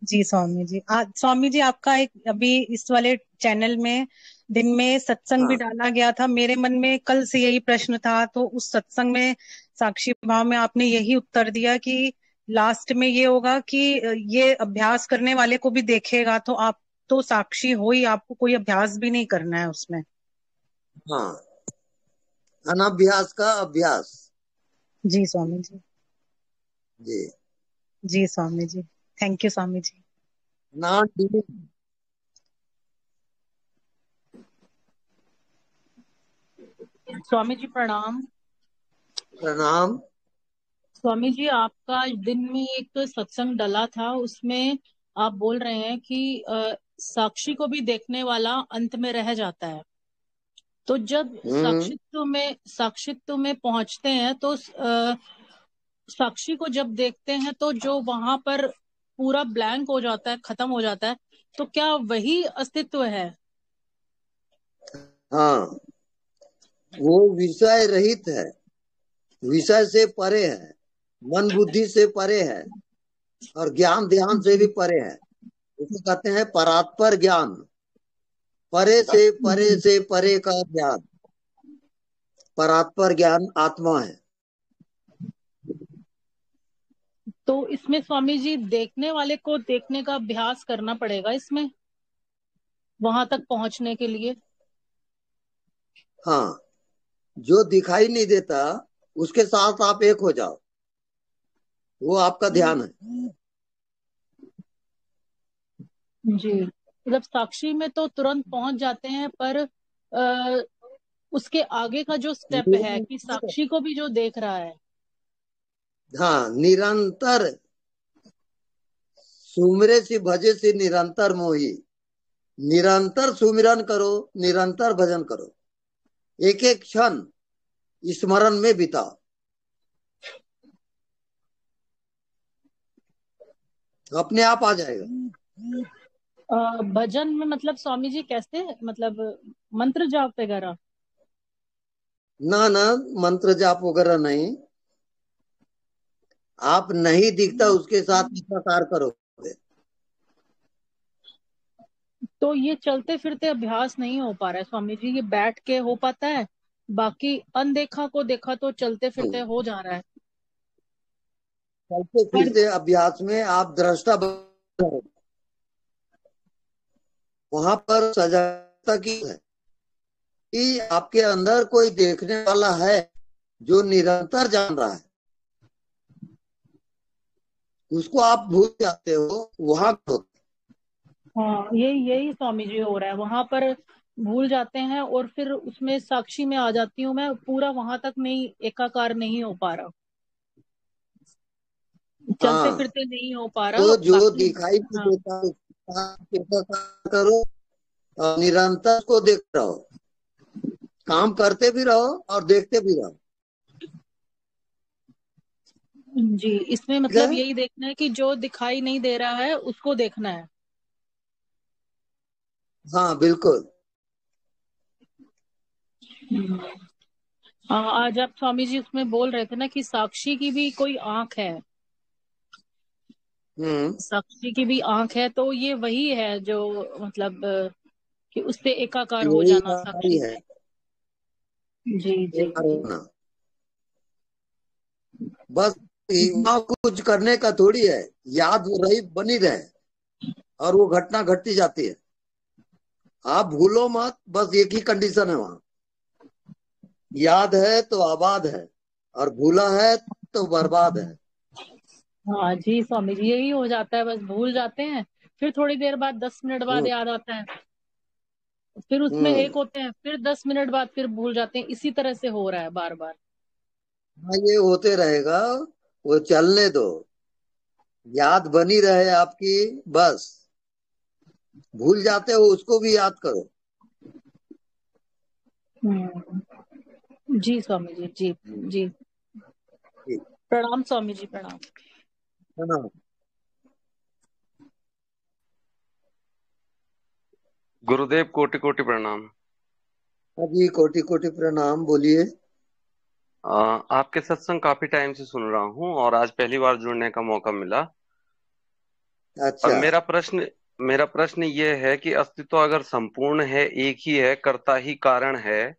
जी स्वामी जी। स्वामी जी आपका एक अभी इस वाले चैनल में दिन में सत्संग भी
हाँ
डाला गया था। मेरे मन में कल से यही प्रश्न था, तो उस सत्संग में साक्षी भाव में आपने यही उत्तर दिया कि लास्ट में ये होगा कि ये अभ्यास करने वाले को भी देखेगा, तो आप तो साक्षी हो ही, आपको कोई अभ्यास भी नहीं करना है उसमें।
हाँ, अनाभ्यास का अभ्यास।
जी स्वामी जी।
जी
जी Swami ji, thank you Swami ji.
Not doing.
Swami ji प्रणाम।
प्रणाम।
स्वामी जी आपका दिन में एक सत्संग डला था, उसमें आप बोल रहे हैं कि साक्षी को भी देखने वाला अंत में रह जाता है। तो जब साक्षित्व में पहुंचते हैं तो साक्षी को जब देखते हैं तो जो वहां पर पूरा ब्लैंक हो जाता है, खत्म हो जाता है, तो क्या वही अस्तित्व है?
हाँ, वो विषय रहित है, विषय से परे है, मन बुद्धि से परे है और ज्ञान ध्यान से भी परे है। इसको कहते हैं परात्पर ज्ञान, परे से परे का ज्ञान। परात्पर ज्ञान आत्मा है।
तो इसमें स्वामी जी देखने वाले को देखने का अभ्यास करना पड़ेगा इसमें, वहां तक पहुंचने के लिए।
हाँ, जो दिखाई नहीं देता उसके साथ आप एक हो जाओ, वो आपका ध्यान है।
जी, मतलब साक्षी में तो तुरंत पहुंच जाते हैं, पर उसके आगे का जो स्टेप है कि साक्षी को भी जो देख रहा है।
हाँ, निरंतर सुमिरे से भजे से निरंतर मोही। निरंतर सुमिरन करो, निरंतर भजन करो, एक एक क्षण स्मरण में बिताओ, अपने आप आ जाएगा।
भजन में मतलब स्वामी जी कैसे, मतलब मंत्र जाप वगैरह?
ना ना, मंत्र जाप वगैरह नहीं। आप नहीं दिखता उसके साथ प्रकार करोगे।
तो ये चलते फिरते अभ्यास नहीं हो पा रहा है स्वामी जी, ये बैठ के हो पाता है, बाकी अनदेखा को देखा तो चलते फिरते हो जा रहा है।
चलते फिरते अभ्यास में आप दृष्टा बनो। वहां पर सजगता की है कि आपके अंदर कोई देखने वाला है जो निरंतर जान रहा है, उसको आप भूल जाते हो। वहां
हाँ, यही स्वामी जी हो रहा है, वहां पर भूल जाते हैं और फिर उसमें साक्षी में आ जाती हूँ मैं, पूरा वहां तक नहीं, एकाकार नहीं हो पा रहा, चलते
हाँ,
फिरते नहीं हो पा रहा
तो जो
बाकी।
दिखाई नहीं
हाँ,
देता उसका एकाकार करो और निरंतर को देख रहो, काम करते भी रहो और देखते भी रहो।
जी, इसमें मतलब यही देखना है कि जो दिखाई नहीं दे रहा है उसको देखना है।
हाँ बिल्कुल।
आज आप स्वामी जी उसमें बोल रहे थे ना कि साक्षी की भी कोई आंख है, साक्षी की भी आंख है, तो ये वही है जो मतलब कि उससे एकाकार हो
यही
जाना साक्षी
है।
जी जी, जी।
बस वहां कुछ करने का थोड़ी है, याद रही बनी रहे और वो घटना घटती जाती है। आप भूलो मत, बस एक ही कंडीशन है वहां, याद है तो आबाद है और भूला है तो बर्बाद है।
हाँ जी स्वामी जी, यही हो जाता है, बस भूल जाते हैं, फिर थोड़ी देर बाद 10 मिनट बाद याद आता है, फिर उसमें एक होते हैं, फिर 10 मिनट बाद फिर भूल जाते हैं, इसी तरह से हो रहा है बार बार।
हाँ, ये होते रहेगा, वो चलने दो, याद बनी रहे आपकी, बस भूल जाते हो उसको भी याद करो।
जी स्वामी जी, जी जी, प्रणाम स्वामी जी, प्रणाम।
प्रणाम।
गुरुदेव कोटि कोटि प्रणाम।
जी कोटि कोटि प्रणाम, बोलिए।
आपके सत्संग काफी टाइम से सुन रहा हूँ और आज पहली बार जुड़ने का मौका मिला। और
अच्छा।
मेरा प्रश्न ये है कि अस्तित्व अगर संपूर्ण है, एक ही है, कर्ता ही कारण है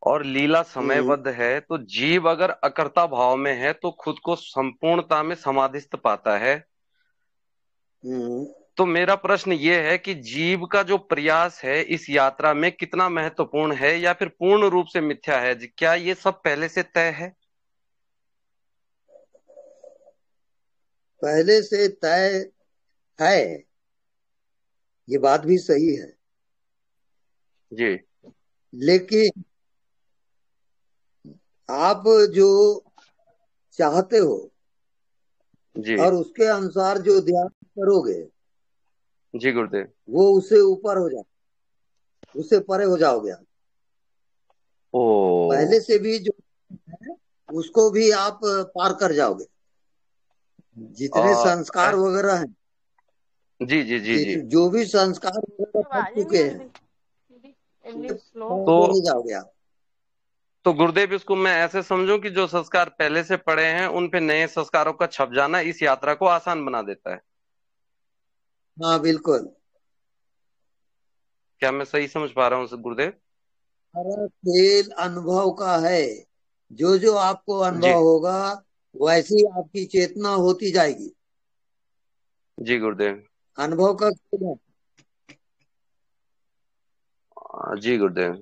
और लीला
हम्म
समयबद्ध है, तो जीव अगर अकर्ता भाव में है तो खुद को संपूर्णता में समाधिस्थ पाता है।
हम्म
तो मेरा प्रश्न ये है कि जीव का जो प्रयास है इस यात्रा में कितना महत्वपूर्ण है या फिर पूर्ण रूप से मिथ्या है? क्या ये सब पहले से तय है?
पहले से तय है, ये बात भी सही है,
जी
लेकिन आप जो चाहते हो
जी
और उसके अनुसार जो ध्यान करोगे
जी गुरुदेव।
वो उससे ऊपर हो जाए, उससे परे हो जाओगे आप।
ओ
पहले से भी जो है उसको भी आप पार कर जाओगे। जितने संस्कार
ऐस-
वगैरह हैं,
जी जी जी जी।
जो भी संस्कार वगैरह बन चुके हैं,
तो
परे जाओगे आप।
तो गुरुदेव, इसको मैं ऐसे समझूं कि जो संस्कार पहले से पड़े हैं उन पे नए संस्कारों का छप जाना इस यात्रा को आसान बना देता है।
हाँ बिल्कुल।
क्या मैं सही समझ पा रहा हूँ गुरुदेव?
सारा खेल अनुभव का है। जो जो आपको
जी
अनुभव होगा वैसी आपकी चेतना होती जाएगी।
जी गुरुदेव।
अनुभव का खेल है।
जी गुरुदेव।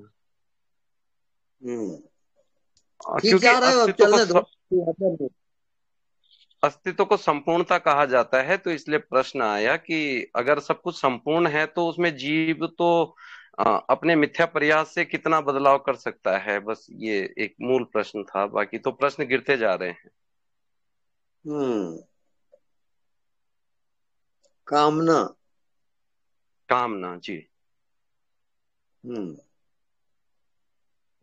हम्म ठीक
क्योंकि
जा रहे हो, अब चलने दो।
अस्तित्व को संपूर्णता कहा जाता है, तो इसलिए प्रश्न आया कि अगर सब कुछ संपूर्ण है तो उसमें जीव तो अपने मिथ्या प्रयास से कितना बदलाव कर सकता है। बस ये एक मूल प्रश्न था, बाकी तो प्रश्न गिरते जा रहे हैं।
हम्म कामना।
कामना। जी
हम्म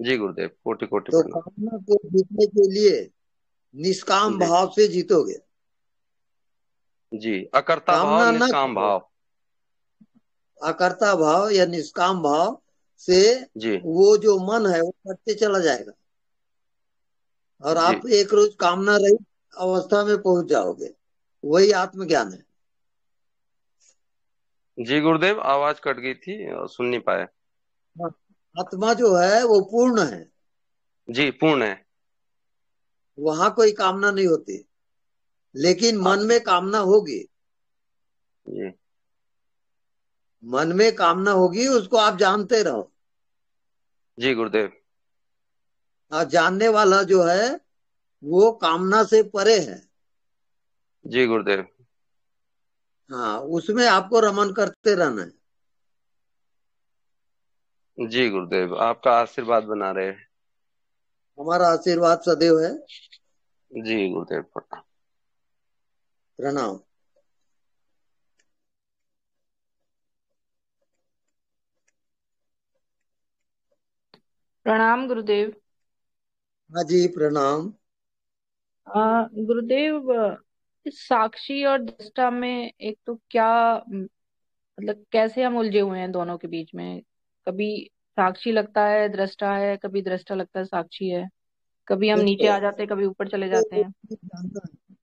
जी गुरुदेव, कोटि कोटि
तो
प्रणाम।
कामना को जीतने के लिए निष्काम
जी
भाव से जीतोगे।
जी, अकर्ता भाव
कामना न
निष्काम
करो,
भाव।
अकर्ता भाव या निष्काम भाव से
जी
वो जो मन है वो बढ़ते चला जाएगा और
जी
आप एक रोज कामना रहित अवस्था में पहुंच जाओगे। वही आत्मज्ञान है।
जी गुरुदेव, आवाज कट गई थी, सुन नहीं पाया।
हाँ, आत्मा जो है वो पूर्ण है,
जी पूर्ण है।
वहां कोई कामना नहीं होती, लेकिन मन
आप
में कामना होगी।
जी
मन में कामना होगी, उसको आप जानते रहो।
जी गुरुदेव।
और जानने वाला जो है वो कामना से परे है।
जी गुरुदेव।
हाँ, उसमें आपको रमन करते रहना है।
जी गुरुदेव, आपका आशीर्वाद बना रहे।
हमारा आशीर्वाद सदैव है।
जी गुरुदेव, प्रणाम।
प्रणाम।
प्रणाम गुरुदेव।
हाँ जी प्रणाम।
गुरुदेव, इस साक्षी और दृष्टा में एक तो क्या मतलब कैसे हम उलझे हुए हैं दोनों के बीच में। कभी साक्षी लगता है दृष्टा है, कभी दृष्टा लगता है साक्षी है, कभी हम नीचे
देखो,
आ जाते हैं, कभी ऊपर चले जाते हैं।
जानता है,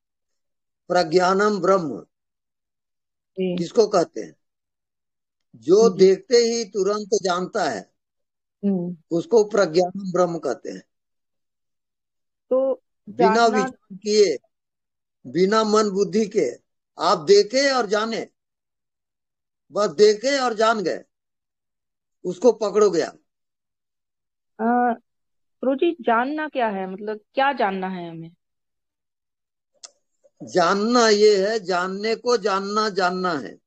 प्रज्ञानम ब्रह्म
जी
किसको कहते हैं? जो
जी।
देखते ही तुरंत जानता है
हम्म।
उसको प्रज्ञानम ब्रह्म कहते हैं।
तो
बिना
जानना।
विचार किए, बिना मन बुद्धि के आप देखे और जाने, बस देखे और जान गए, उसको पकड़ोगे आप।
प्रभु जी, जानना क्या है? मतलब क्या जानना है हमें?
जानना ये है, जानने को जानना जानना है।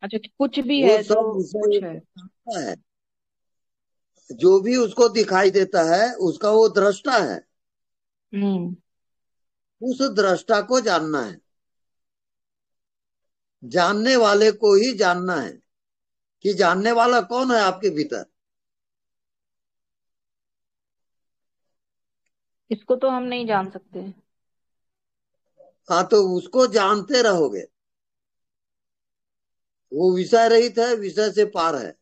अच्छा, कुछ भी
वो
है जो
सब विषय
कुछ है।
जानता है। जो भी उसको दिखाई देता है उसका वो दृष्टा है।
हम्म।
उस दृष्टा को जानना है। जानने वाले को ही जानना है कि जानने वाला कौन है आपके भीतर।
इसको तो हम नहीं जान सकते।
हाँ, तो उसको जानते रहोगे। वो विषय रहित है, विषय से पार है,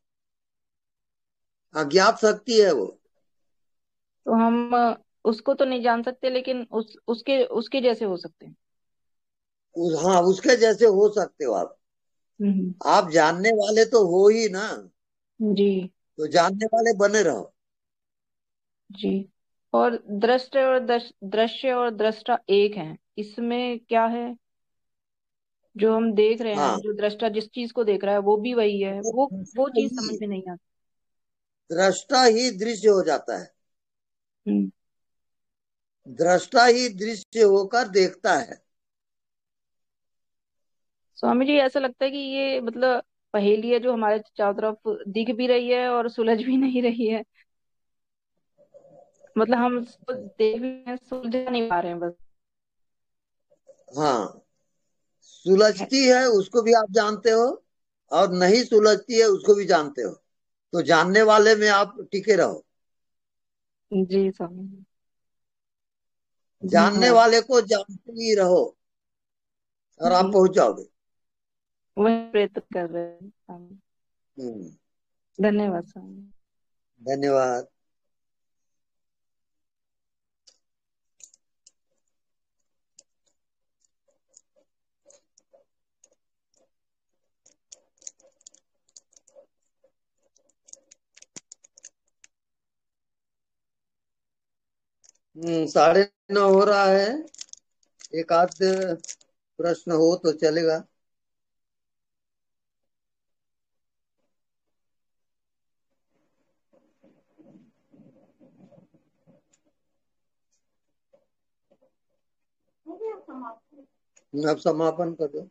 अज्ञात शक्ति है वो।
तो हम
उसको तो नहीं जान सकते, लेकिन उसके उसके जैसे हो सकते हैं।
हाँ, उसके जैसे हो सकते हो आप। आप जानने वाले तो हो ही ना,
जी
तो जानने वाले बने रहो।
जी। और दृश्य और दृष्टा एक हैं, इसमें क्या है? जो हम देख रहे हैं,
हाँ,
जो दृष्टा जिस चीज को देख रहा है वो भी वही है, वो चीज समझ में नहीं आती।
दृष्टा ही दृश्य हो जाता है।
हम्म।
दृष्टा ही दृश्य होकर देखता है।
स्वामी जी, ऐसा लगता है कि ये मतलब पहेली है जो हमारे चारों तरफ दिख भी रही है और सुलझ भी नहीं रही है। मतलब हम उसको देख भी रहे हैं, सुलझा नहीं पा रहे हैं बस।
हाँ, सुलझती है उसको भी आप जानते हो, और नहीं सुलझती है उसको भी जानते हो। तो जानने वाले में आप टिके रहो।
जी स्वामी जी,
जानने
धन्यवाद।
वाले को जानते ही रहो और आप
जी,
पहुंच जाओगे।
वही प्रयत्न कर रहे हैं स्वामी।
हम्म,
धन्यवाद स्वामी।
धन्यवाद। साढ़े 9 हो रहा है। एक आध प्रश्न हो तो चलेगा। अब समापन कर दो।